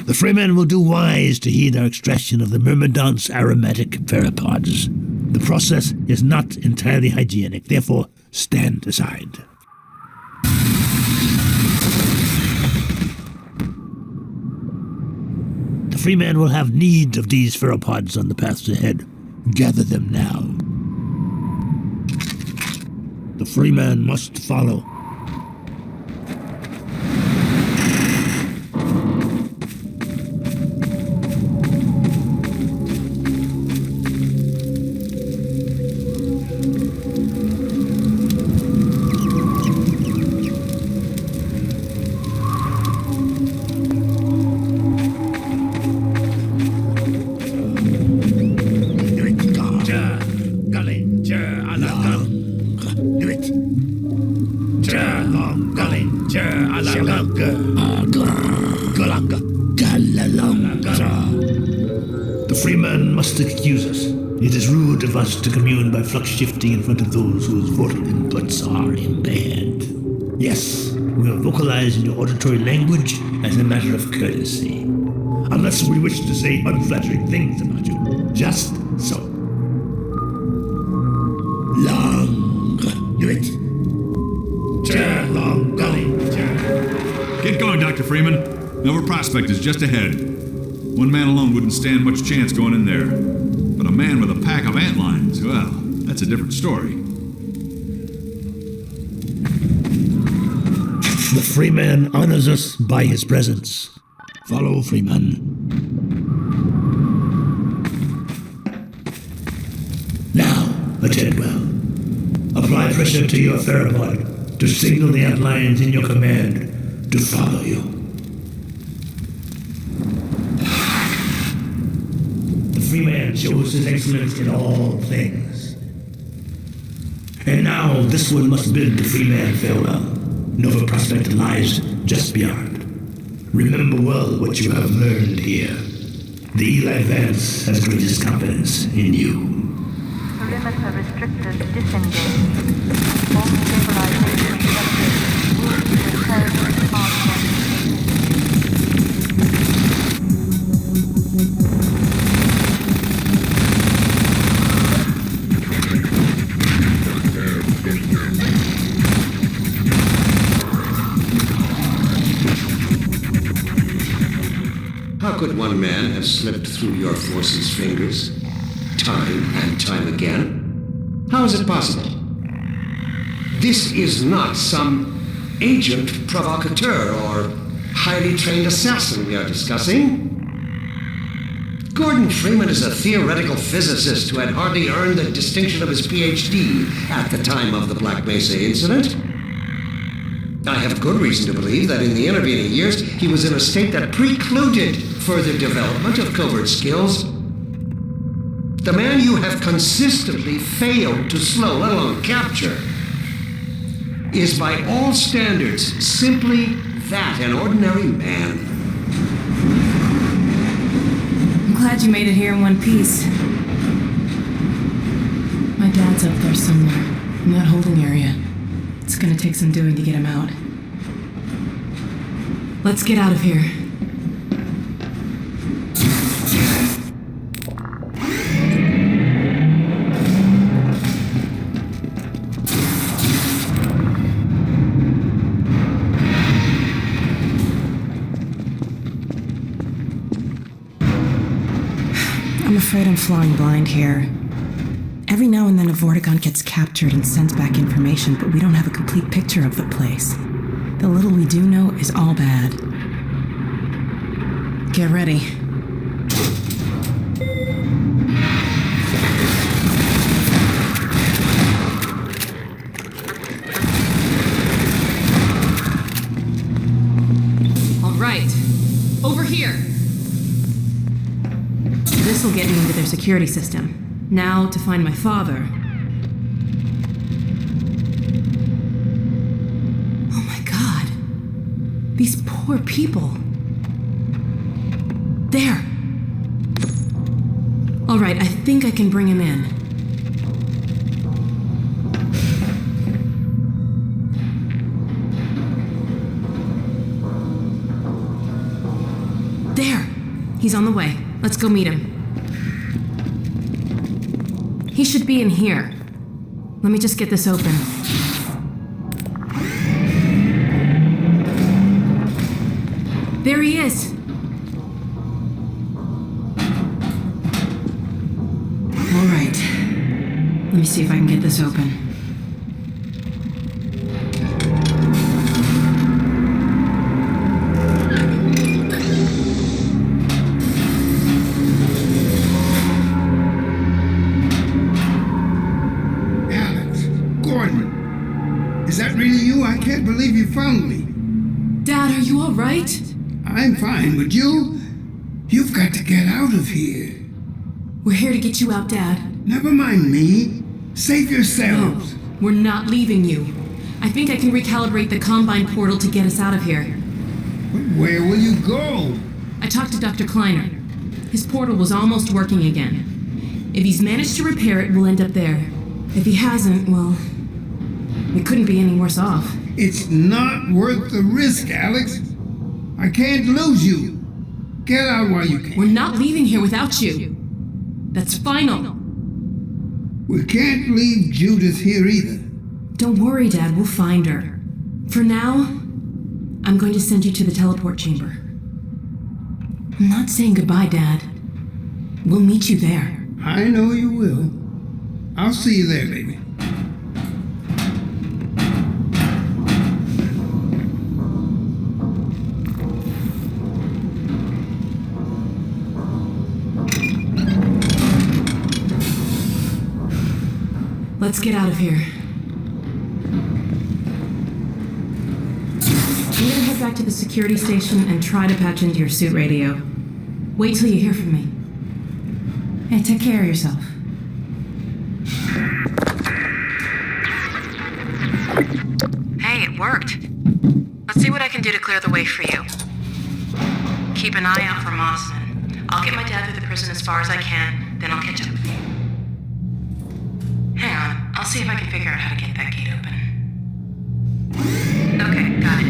The Freemen will do wise to heed our extraction of the Myrmidon's aromatic pheropods. The process is not entirely hygienic, therefore stand aside. The Freemen will have need of these pheropods on the paths ahead. Gather them now. The Freeman must follow. The Freeman must excuse us. It is rude of us to commune by flux shifting in front of those whose vocal inputs are impaired. Yes, we will vocalize in your auditory language as a matter of courtesy. Unless we wish to say unflattering things about you. Just so. Long. Do it. Turn, long gully. Turn. Get going, Dr. Freeman. Nova Prospekt is just ahead. One man alone wouldn't stand much chance going in there. But a man with a pack of antlions, well, that's a different story. The Freeman honors us by his presence. Follow Freeman. Now, attend well. Apply pressure to your therapod to signal the antlions in your command to follow you. The Freeman shows his excellence in all things. And now this one must bid the Freeman farewell. Nova Prospekt lies just beyond. Remember well what you have learned here. The Eli Vance has greatest confidence in you. Perimeter restrictors disengaged. All stabilization settings will be returned to Arsenal. How could one man have slipped through your force's fingers, time and time again? How is it possible? This is not some agent provocateur or highly trained assassin we are discussing. Gordon Freeman is a theoretical physicist who had hardly earned the distinction of his PhD at the time of the Black Mesa incident. I have good reason to believe that in the intervening years, he was in a state that precluded further development of covert skills. The man you have consistently failed to slow, let alone capture, is by all standards simply that, an ordinary man. I'm glad you made it here in one piece. My dad's up there somewhere, in that holding area. It's gonna take some doing to get him out. Let's get out of here. I'm afraid I'm flying blind here. Every now and then a Vortigaunt gets captured and sends back information, but we don't have a complete picture of the place. The little we do know is all bad. Get ready. All right. Over here. This'll get me into their security system. Now to find my father. Oh my God. These poor people. There. All right, I think I can bring him in. There. He's on the way. Let's go meet him. He should be in here. Let me just get this open. There he is. All right. Let me see if I can get this open. Can't believe you found me. Dad, are you all right? I'm fine, but you've got to get out of here. We're here to get you out, Dad. Never mind me. Save yourselves. No, we're not leaving you. I think I can recalibrate the Combine portal to get us out of here. But where will you go? I talked to Dr. Kleiner. His portal was almost working again. If he's managed to repair it, we'll end up there. If he hasn't, well, we couldn't be any worse off. It's not worth the risk, Alex. I can't lose you. Get out while you can. We're not leaving here without you. That's final. We can't leave Judith here either. Don't worry, Dad. We'll find her. For now, I'm going to send you to the teleport chamber. I'm not saying goodbye, Dad. We'll meet you there. I know you will. I'll see you there, baby. Let's get out of here. I'm gonna head back to the security station and try to patch into your suit radio. Wait till you hear from me. Hey, take care of yourself. Hey, it worked. Let's see what I can do to clear the way for you. Keep an eye out for Mossman. I'll get my dad through the prison as far as I can, then I'll catch up with you. Hang on, I'll see if I can figure out how to get that gate open. Okay, got it.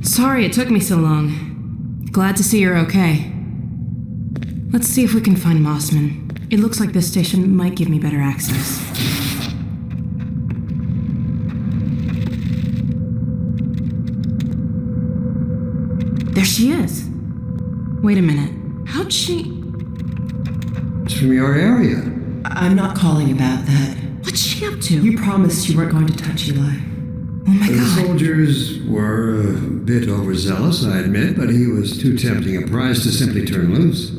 Sorry it took me so long. Glad to see you're okay. Let's see if we can find Mossman. It looks like this station might give me better access. There she is. Wait a minute. How'd she... It's from your area. I'm not calling about that. What's she up to? You promised you weren't going to touch Eli. Oh my The God. soldiers were a bit overzealous, I admit, but he was too tempting a prize to simply turn loose,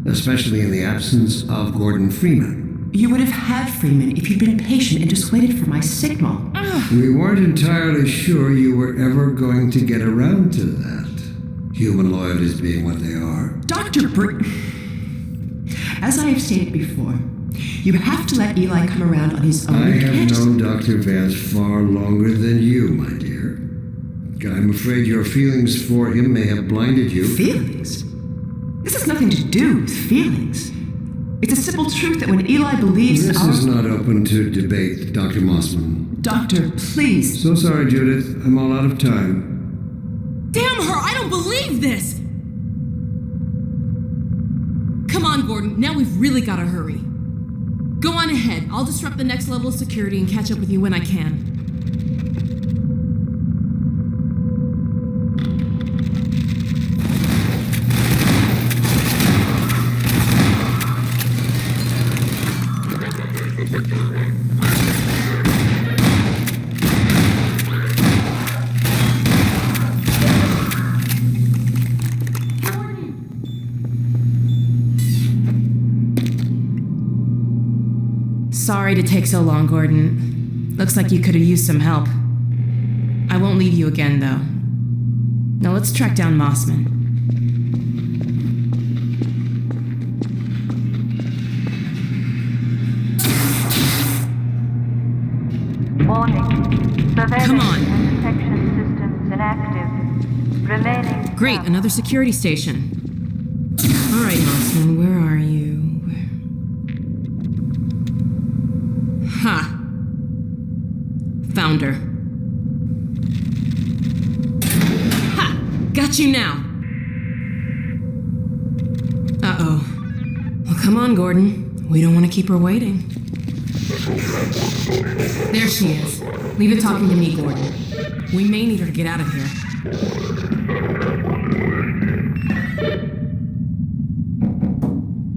especially in the absence of Gordon Freeman. You would have had Freeman if you'd been patient and just waited for my signal. We weren't entirely sure you were ever going to get around to that, human loyalties being what they are. Dr. Breen, as I have stated before, you have to let Eli come around on his own. I have known Dr. Vance far longer than you, my dear. I'm afraid your feelings for him may have blinded you. Feelings? This has nothing to do with feelings. It's a simple truth that when Eli believes This is not open to debate, Dr. Mossman. Doctor, please. So sorry, Judith. I'm all out of time. Damn her! I don't believe this! Come on, Gordon. Now we've really got to hurry. Go on ahead. I'll disrupt the next level of security and catch up with you when I can. Sorry to take so long, Gordon. Looks like you could have used some help. I won't leave you again, though. Now let's track down Mossman. Warning. Surveillance Come on. and detection systems inactive. Remaining. Great, another security station. All right, Mossman, where are you? Ha! Found her. Ha! Got you now! Uh-oh. Well, come on, Gordon. We don't want to keep her waiting. There she is. Leave it talking to me, Gordon. We may need her to get out of here.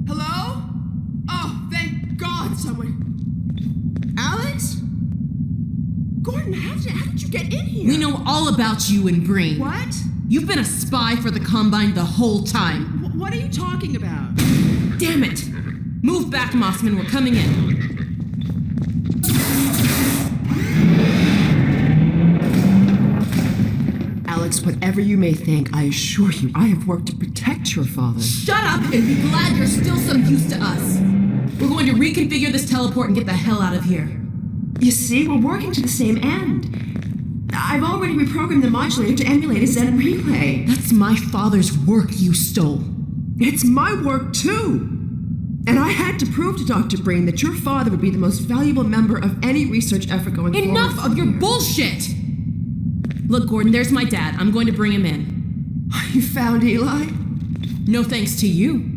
Hello? Oh, thank God someone... Alex? Gordon, how did you get in here? We know all about you and Breen. What? You've been a spy for the Combine the whole time. What are you talking about? Damn it! Move back, Mossman. We're coming in. Alex, whatever you may think, I assure you, I have worked to protect your father. Shut up and be glad you're still some use to us. We're going to reconfigure this teleport and get the hell out of here. You see, we're working to the same end. I've already reprogrammed the modulator to emulate a Zen relay. That's my father's work you stole. It's my work, too. And I had to prove to Dr. Breen that your father would be the most valuable member of any research effort going forward. Enough of your bullshit! Look, Gordon, there's my dad. I'm going to bring him in. You found Eli? No thanks to you.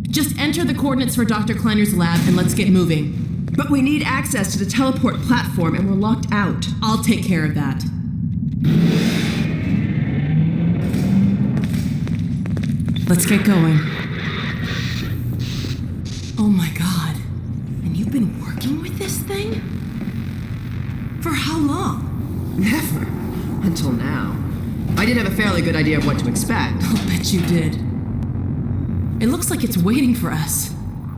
Just enter the coordinates for Dr. Kleiner's lab and let's get moving. But we need access to the teleport platform and we're locked out. I'll take care of that. Let's get going. Oh my god. And you've been working with this thing? For how long? Never. Until now. I did have a fairly good idea of what to expect. I'll bet you did. It looks like it's waiting for us.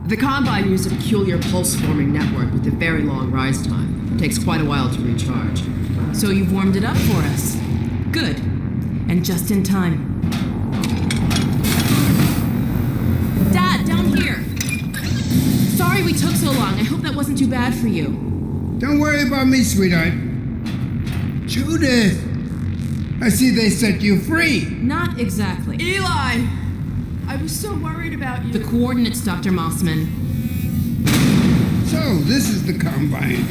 The Combine used a peculiar pulse-forming network with a very long rise time. It takes quite a while to recharge. So you've warmed it up for us. Good. And just in time. Dad, down here! Sorry we took so long. I hope that wasn't too bad for you. Don't worry about me, sweetheart. Judith! I see they set you free. Not exactly. Eli! I was so worried about you. The coordinates, Dr. Mossman. So, this is the Combine.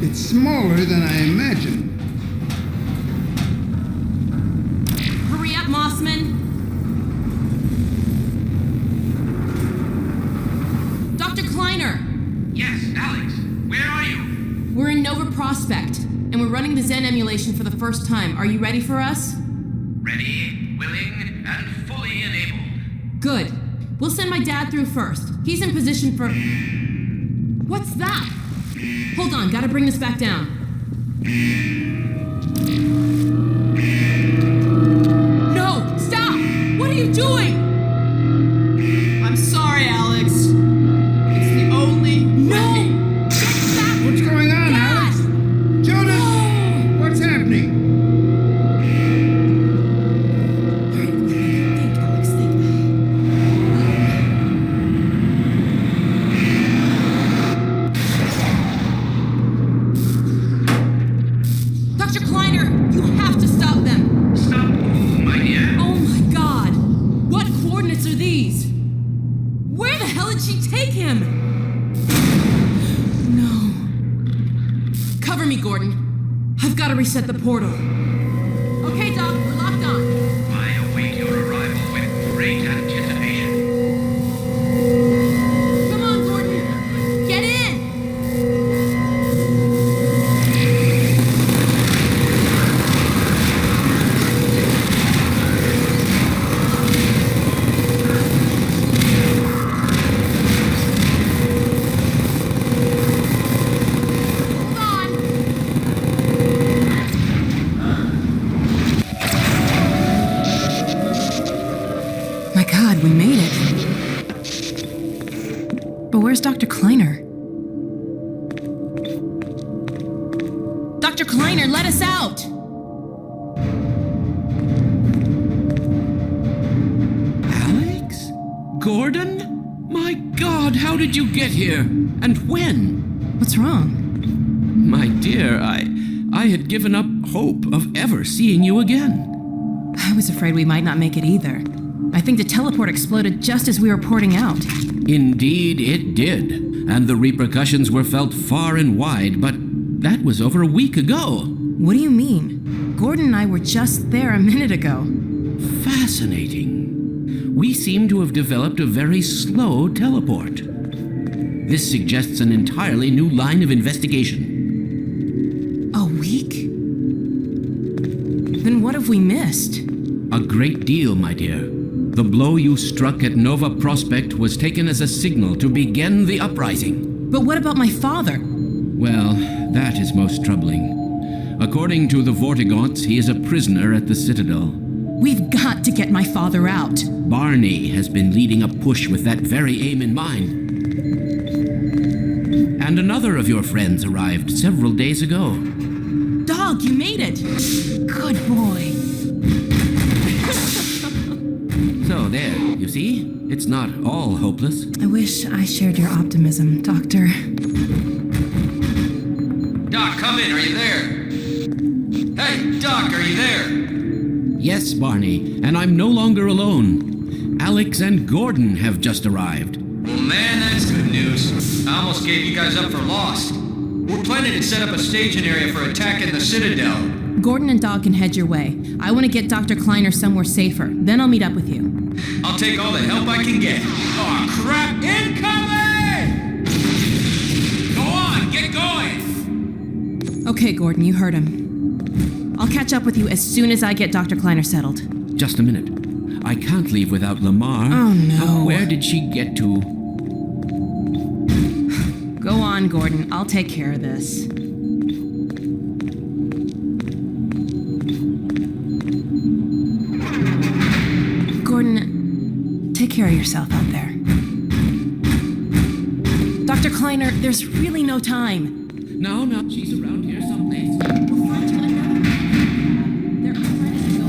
It's smaller than I imagined. Hurry up, Mossman! Dr. Kleiner! Yes, Alex. Where are you? We're in Nova Prospekt, and we're running the Zen emulation for the first time. Are you ready for us? Ready, willing, and fully enabled. Good. We'll send my dad through first. He's in position for... What's that? Hold on, gotta bring this back down. No! Stop! What are you doing? I'm sorry, Alex. It's the only way. Get back! What's going on, Dad! Alex? Judith! What's happening? Think, Alex, think. Dr. Kleiner, you have to stop them! Stop who, my dear? Oh my god! What coordinates are these? Where the hell did she take him? No. Cover me, Gordon. I've got to reset the portal. Okay, Doc, we're locked on. I await your arrival with great anticipation. Come on, Gordon. Get in! Hold on. My god, we made it. But where's Dr. Kleiner? Dr. Kleiner, let us out! Alex? Gordon? My God, how did you get here? And when? What's wrong? My dear, I had given up hope of ever seeing you again. I was afraid we might not make it either. I think the teleport exploded just as we were porting out. Indeed, it did. And the repercussions were felt far and wide, but that was over a week ago. What do you mean? Gordon and I were just there a minute ago. Fascinating. We seem to have developed a very slow teleport. This suggests an entirely new line of investigation. A week? Then what have we missed? A great deal, my dear. The blow you struck at Nova Prospekt was taken as a signal to begin the uprising. But what about my father? Well, that is most troubling. According to the Vortigaunts, he is a prisoner at the Citadel. We've got to get my father out. Barney has been leading a push with that very aim in mind. And another of your friends arrived several days ago. Dog, you made it! Good boy. So there, you see? It's not all hopeless. I wish I shared your optimism, Doctor. Doc, come in. Are you there? Yes, Barney, and I'm no longer alone. Alex and Gordon have just arrived. Well, man, that's good news. I almost gave you guys up for lost. We're planning to set up a staging area for attacking the Citadel. Gordon and Dog can head your way. I want to get Dr. Kleiner somewhere safer. Then I'll meet up with you. I'll take all the help I can get. Aw, crap! Incoming! Go on, get going! Okay, Gordon, you heard him. I'll catch up with you as soon as I get Dr. Kleiner settled. Just a minute. I can't leave without Lamar. Oh, no. Where did she get to? Go on, Gordon. I'll take care of this. Gordon, take care of yourself out there. Dr. Kleiner, there's really no time. No, she's around here someplace. We'll find you another. There are plenty to go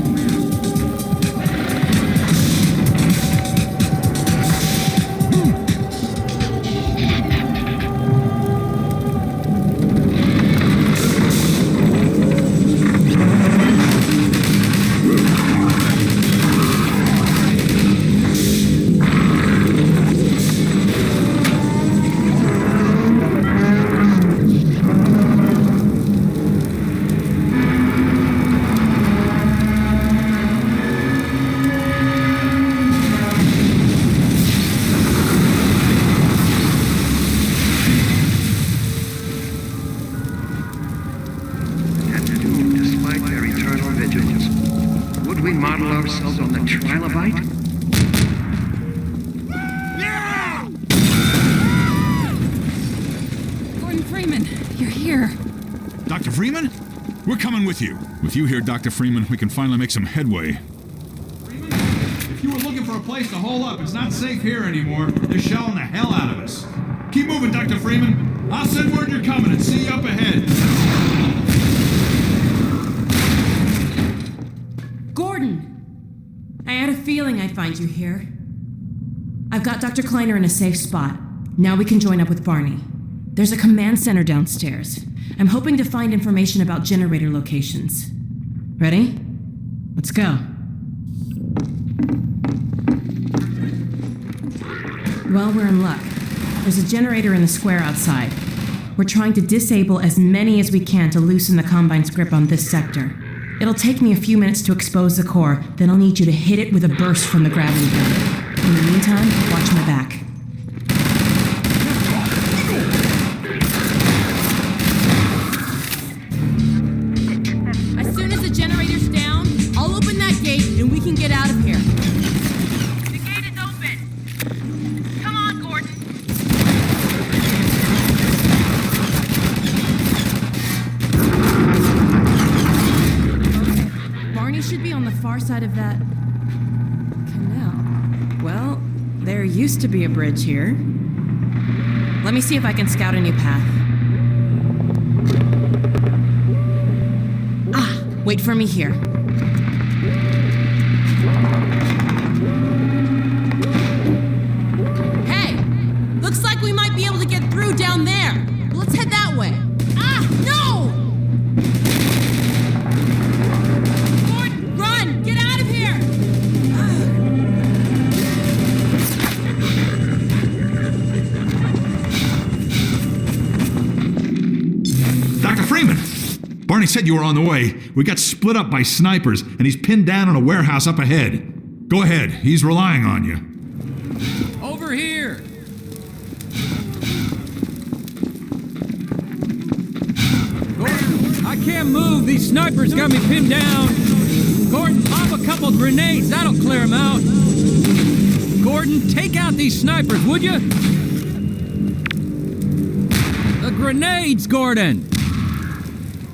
Dr. Freeman? We're coming with you. With you here, Dr. Freeman, we can finally make some headway. Freeman, if you were looking for a place to hole up, it's not safe here anymore. They're shelling the hell out of us. Keep moving, Dr. Freeman. I'll send word you're coming and see you up ahead. Gordon! I had a feeling I'd find you here. I've got Dr. Kleiner in a safe spot. Now we can join up with Barney. There's a command center downstairs. I'm hoping to find information about generator locations. Ready? Let's go. Well, we're in luck. There's a generator in the square outside. We're trying to disable as many as we can to loosen the Combine's grip on this sector. It'll take me a few minutes to expose the core, then I'll need you to hit it with a burst from the gravity gun. In the meantime, watch my back. Get out of here. The gate is open. Come on, Gordon. Barney should be on the far side of that canal. Well, there used to be a bridge here. Let me see if I can scout a new path. Ah, wait for me here. Down there. Let's head that way. Ah, no! Gordon, run! Get out of here! Dr. Freeman! Barney said you were on the way. We got split up by snipers, and he's pinned down in a warehouse up ahead. Go ahead. He's relying on you. Over here! I can't move. These snipers got me pinned down. Gordon, pop a couple grenades. That'll clear them out. Gordon, take out these snipers, would you? The grenades, Gordon!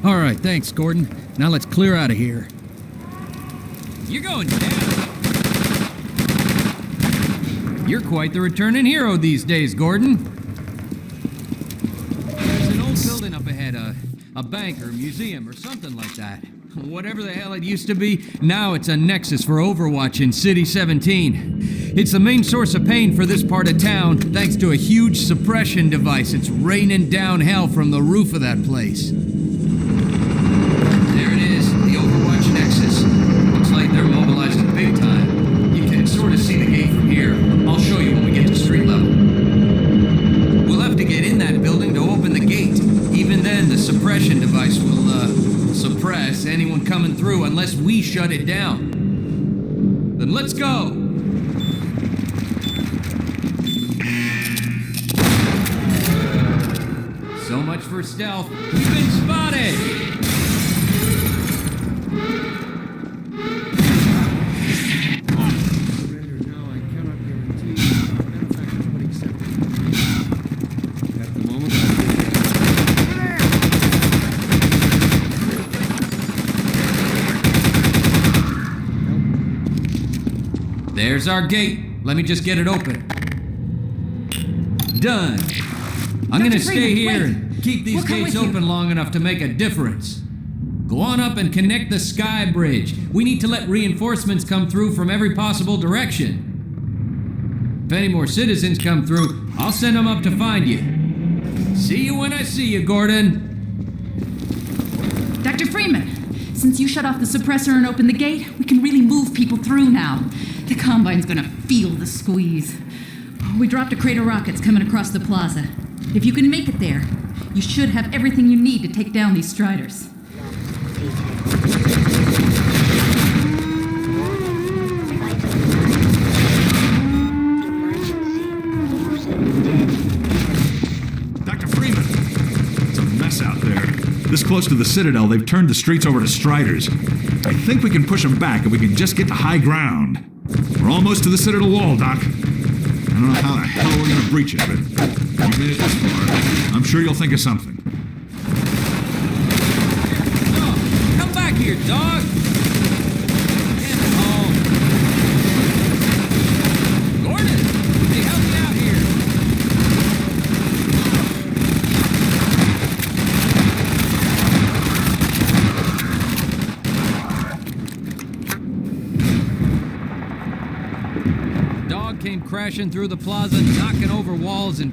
All right, thanks, Gordon. Now let's clear out of here. You're going down. You're quite the returning hero these days, Gordon. There's an old building up ahead, a bank or a museum or something like that. Whatever the hell it used to be, now it's a nexus for Overwatch in City 17. It's the main source of pain for this part of town, thanks to a huge suppression device. It's raining down hell from the roof of that place. There it is, the Overwatch nexus. Looks like there suppress anyone coming through unless we shut it down. Then let's go! So much for stealth. We've been spotted! There's our gate. Let me just get it open. Done. I'm gonna stay here and keep these gates open long enough to make a difference. Go on up and connect the sky bridge. We need to let reinforcements come through from every possible direction. If any more citizens come through, I'll send them up to find you. See you when I see you, Gordon. Dr. Freeman, since you shut off the suppressor and opened the gate, we can really move people through now. The Combine's gonna feel the squeeze. We dropped a crate of rockets coming across the plaza. If you can make it there, you should have everything you need to take down these Striders. Dr. Freeman! It's a mess out there. This close to the Citadel, they've turned the streets over to Striders. I think we can push them back if we can just get to high ground. We're almost to the Citadel wall, Doc. I don't know how the hell we're gonna breach it, but you made it this far. I'm sure you'll think of something. Oh, come back here, dog! Gordon, hey, help me out here! Came crashing through the plaza, knocking over walls, and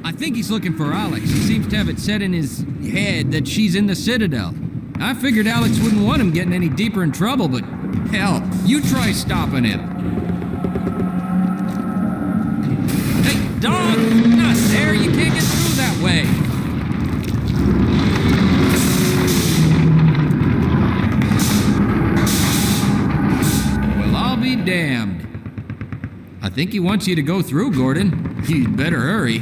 I think he's looking for Alex. He seems to have it set in his head that she's in the Citadel. I figured Alex wouldn't want him getting any deeper in trouble, but hell, you try stopping him. Hey, dog! Not there! You can't get through that way! Well, I'll be damned. I think he wants you to go through, Gordon. You'd better hurry.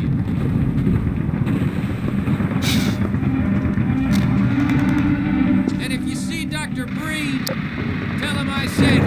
And if you see Dr. Breen, tell him I said...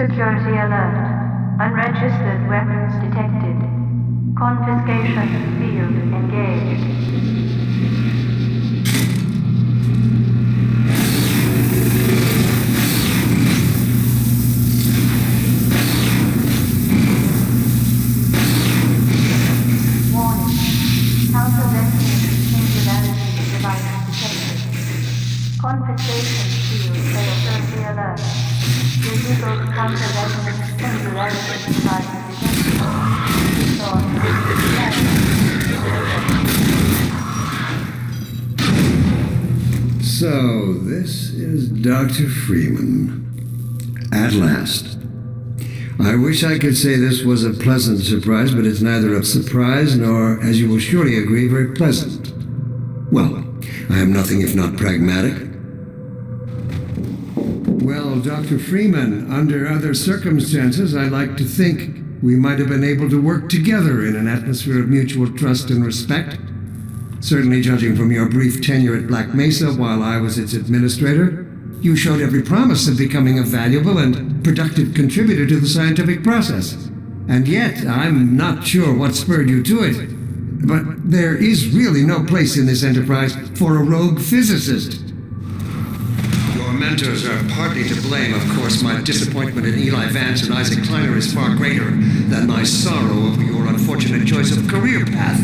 Security alert. Unregistered weapons detected. Confiscation field engaged. Warning. Counter-vector singularity device detected. Confiscation field security alert. Digital counter-vector singularity device detected. So, this is Dr. Freeman. At last. I wish I could say this was a pleasant surprise, but it's neither a surprise nor, as you will surely agree, very pleasant. Well, I am nothing if not pragmatic. Well, Dr. Freeman, under other circumstances, I like to think we might have been able to work together in an atmosphere of mutual trust and respect. Certainly judging from your brief tenure at Black Mesa while I was its administrator. you showed every promise of becoming a valuable and productive contributor to the scientific process. And yet, I'm not sure what spurred you to it. But there is really no place in this enterprise for a rogue physicist. Your mentors are partly to blame, of course. My disappointment in Eli Vance and Isaac Kleiner is far greater than my sorrow over your unfortunate choice of career path.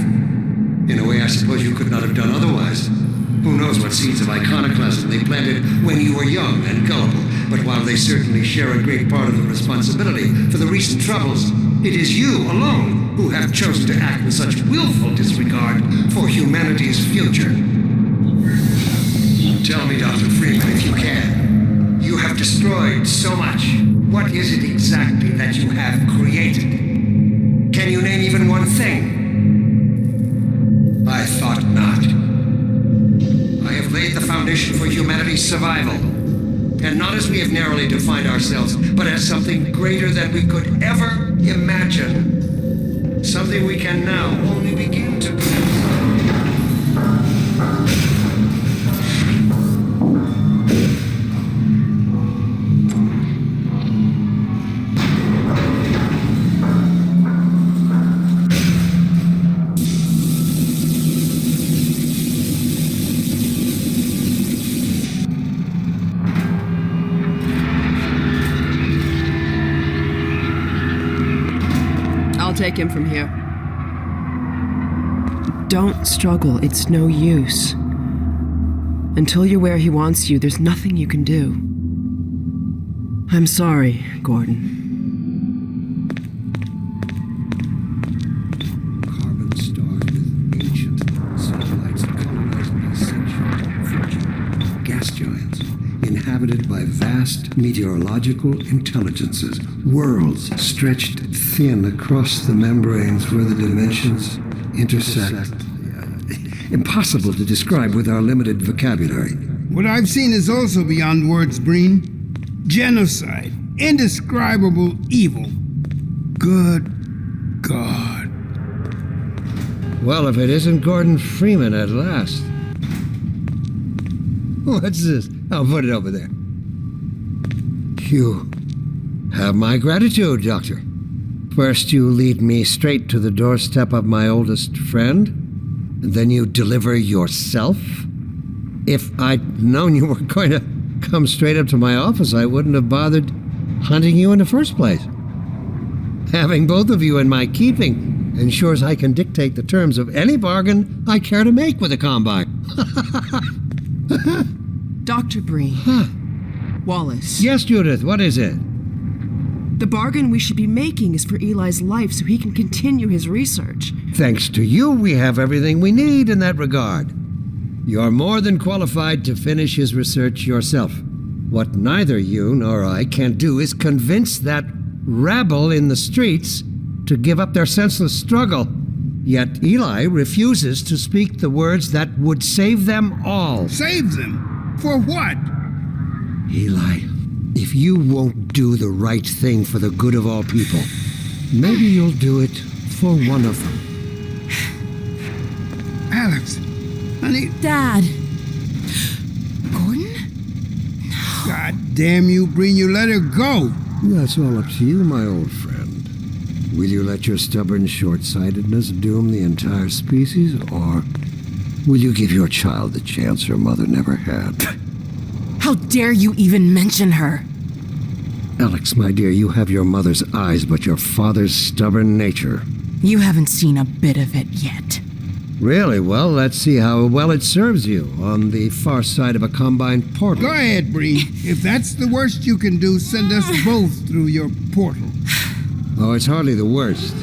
In a way, I suppose you could not have done otherwise. Who knows what seeds of iconoclasm they planted when you were young and gullible. But while they certainly share a great part of the responsibility for the recent troubles, it is you alone who have chosen to act with such willful disregard for humanity's future. Tell me, Dr. Freeman, if you can. You have destroyed so much. What is it exactly that you have created? Can you name even one thing? I thought not. I have laid the foundation for humanity's survival. And not as we have narrowly defined ourselves, but as something greater than we could ever imagine. Something we can now only begin to be. Take him from here. Don't struggle. It's no use. Until you're where he wants you, there's nothing you can do. I'm sorry, Gordon. Carbon stars with ancient satellites colonized by sentient gas giants, inhabited by vast meteorological intelligences, worlds stretched thin across the membranes where the dimensions intersect. Impossible to describe with our limited vocabulary. What I've seen is also beyond words, Breen. Genocide. Indescribable evil. Good God. Well, if it isn't Gordon Freeman at last. What's this? I'll put it over there. You have my gratitude, Doctor. First, you lead me straight to the doorstep of my oldest friend, and then you deliver yourself. If I'd known you were going to come straight up to my office, I wouldn't have bothered hunting you in the first place. Having both of you in my keeping ensures I can dictate the terms of any bargain I care to make with the Combine. Dr. Breen. Wallace. Yes, Judith, what is it? The bargain we should be making is for Eli's life so he can continue his research. Thanks to you, we have everything we need in that regard. You're more than qualified to finish his research yourself. What neither you nor I can do is convince that rabble in the streets to give up their senseless struggle. Yet Eli refuses to speak the words that would save them all. Save them? For what? Eli, if you won't do the right thing for the good of all people, maybe you'll do it for one of them. Alex, honey. Dad. Gordon? God damn you, Breen, you let her go. That's all up to you, my old friend. Will you let your stubborn short-sightedness doom the entire species, or will you give your child the chance her mother never had? How dare you even mention her? Alex, my dear, you have your mother's eyes, but your father's stubborn nature. You haven't seen a bit of it yet. Really? Well, let's see how well it serves you on the far side of a Combine portal. Go ahead, Breen. If that's the worst you can do, send us both through your portal. Oh, it's hardly the worst.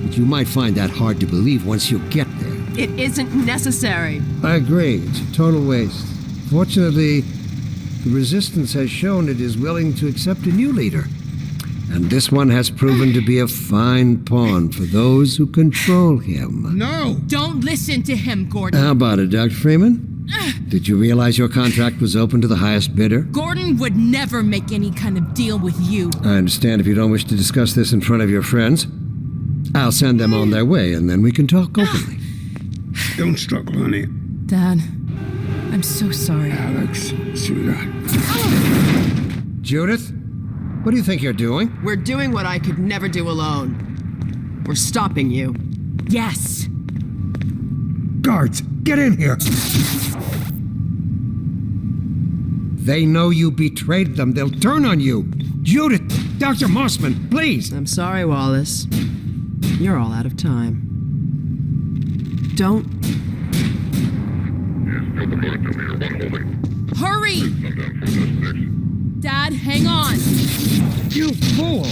But you might find that hard to believe once you get there. It isn't necessary. I agree. It's a total waste. Fortunately, the Resistance has shown it is willing to accept a new leader. And this one has proven to be a fine pawn for those who control him. No! Don't listen to him, Gordon. How about it, Dr. Freeman? Did you realize your contract was open to the highest bidder? Gordon would never make any kind of deal with you. I understand if you don't wish to discuss this in front of your friends. I'll send them on their way, and then we can talk openly. Don't struggle, honey. Dad, I'm so sorry. Alex, sweetheart. Judith, what do you think you're doing? We're doing what I could never do alone. We're stopping you. Yes! Guards, get in here! They know you betrayed them. They'll turn on you. Judith, Dr. Mossman, please! I'm sorry, Wallace. You're all out of time. Don't... Hurry! Dad, hang on! You fool!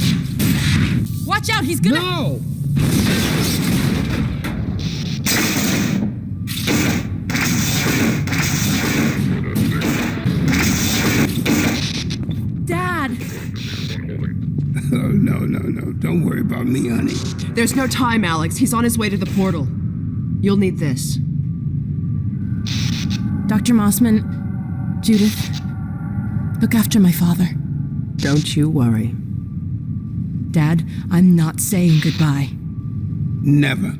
Watch out, he's gonna... No! Dad! Oh, no. Don't worry about me, honey. There's no time, Alex. He's on his way to the portal. You'll need this. Dr. Mossman, Judith, look after my father. Don't you worry. Dad, I'm not saying goodbye. Never.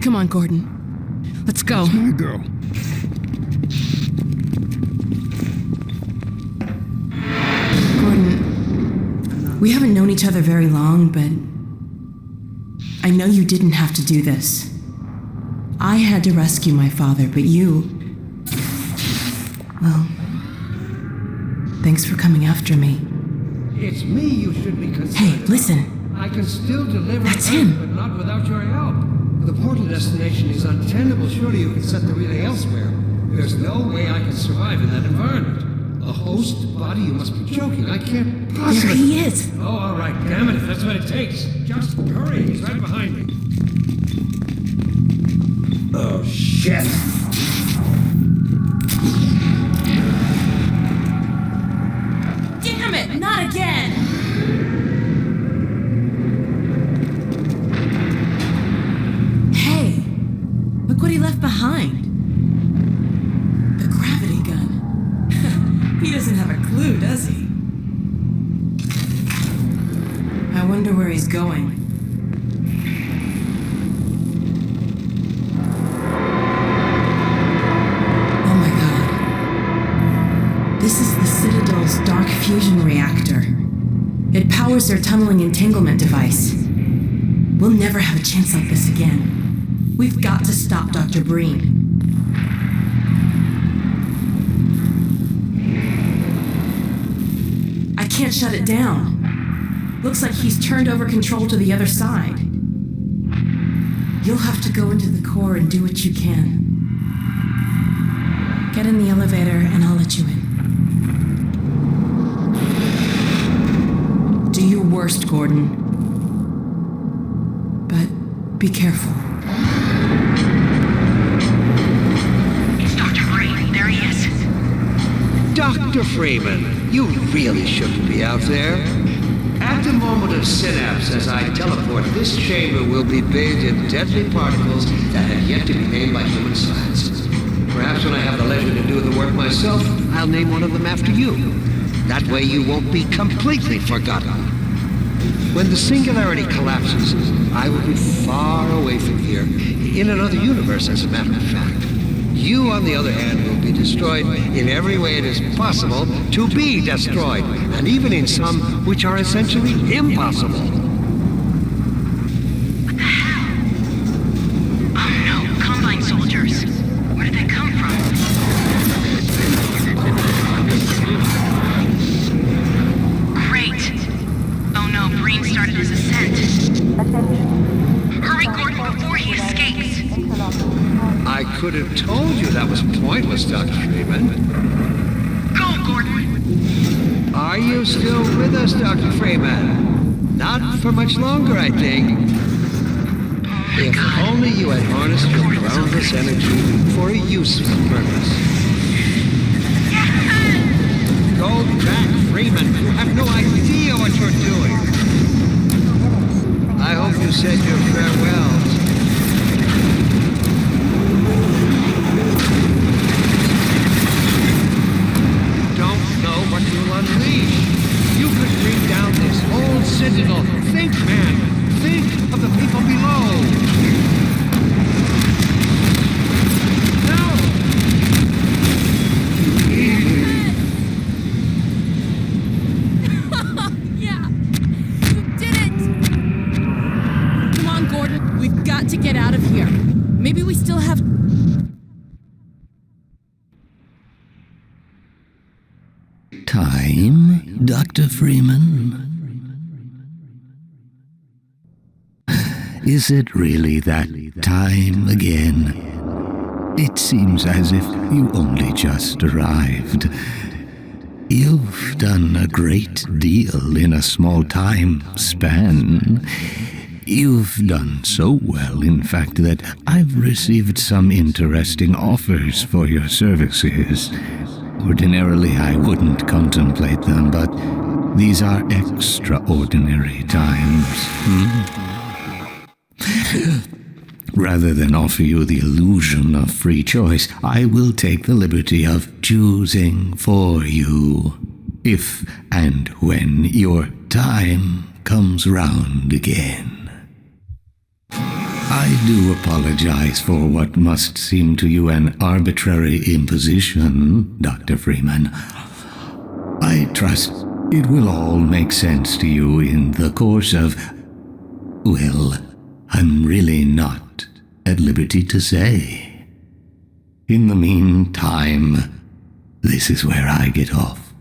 Come on, Gordon. Let's go. That's my girl. Gordon, we haven't known each other very long, but I know you didn't have to do this. I had to rescue my father, but you... Well, thanks for coming after me. It's me you should be concerned. Hey, listen. I can still deliver. That's him. But not without your help. The portal destination is untenable. Surely you can set the relay elsewhere. There's no way I can survive in that environment. A host body? You must be joking. I can't possibly... There he is. Oh, all right. Damn it, if that's what it takes. Just hurry. He's right behind me. Oh, shit. Damn it, not again! Hey, look what he left behind. The gravity gun. He doesn't have a clue, does he? I wonder where he's going. Oh my god. This is the Citadel's dark fusion reactor. It powers their tunneling entanglement device. We'll never have a chance like this again. We've got to stop Dr. Breen. I can't shut it down. Looks like he's turned over control to the other side. You'll have to go into the core and do what you can. Get in the elevator and I'll let you in. Do your worst, Gordon. But be careful. It's Dr. Breen. There he is. Dr. Freeman, you really shouldn't be out there. At the moment of synapse, as I teleport, this chamber will be bathed in deadly particles that have yet to be named by human science. Perhaps when I have the leisure to do the work myself, I'll name one of them after you. That way you won't be completely forgotten. When the singularity collapses, I will be far away from here, in another universe, as a matter of fact. You, on the other hand, will be destroyed in every way it is possible to be destroyed, and even in some which are essentially impossible. What the hell? Oh no, Combine soldiers. Where did they come from? Great. Oh no, Breen started his ascent. Hurry, Gordon, before he escapes. I could have told you that was pointless, Dr. Freeman. Go, Gordon! Are you still with us, Dr. Freeman? Not for much longer, I think. If only you had harnessed your boundless energy for a useful purpose. Go back, Freeman. You have no idea what you're doing. I hope you said your farewells. What you'll unleash. You could bring down this whole citadel. Think, man. Think of the people below. No! time, Dr. Freeman? Is it really that time again? It seems as if you only just arrived. You've done a great deal in a small time span. You've done so well, in fact, that I've received some interesting offers for your services. Ordinarily, I wouldn't contemplate them, but these are extraordinary times. Rather than offer you the illusion of free choice, I will take the liberty of choosing for you, if and when your time comes round again. I do apologize for what must seem to you an arbitrary imposition, Dr. Freeman. I trust it will all make sense to you in the course of... well, I'm really not at liberty to say. In the meantime, this is where I get off.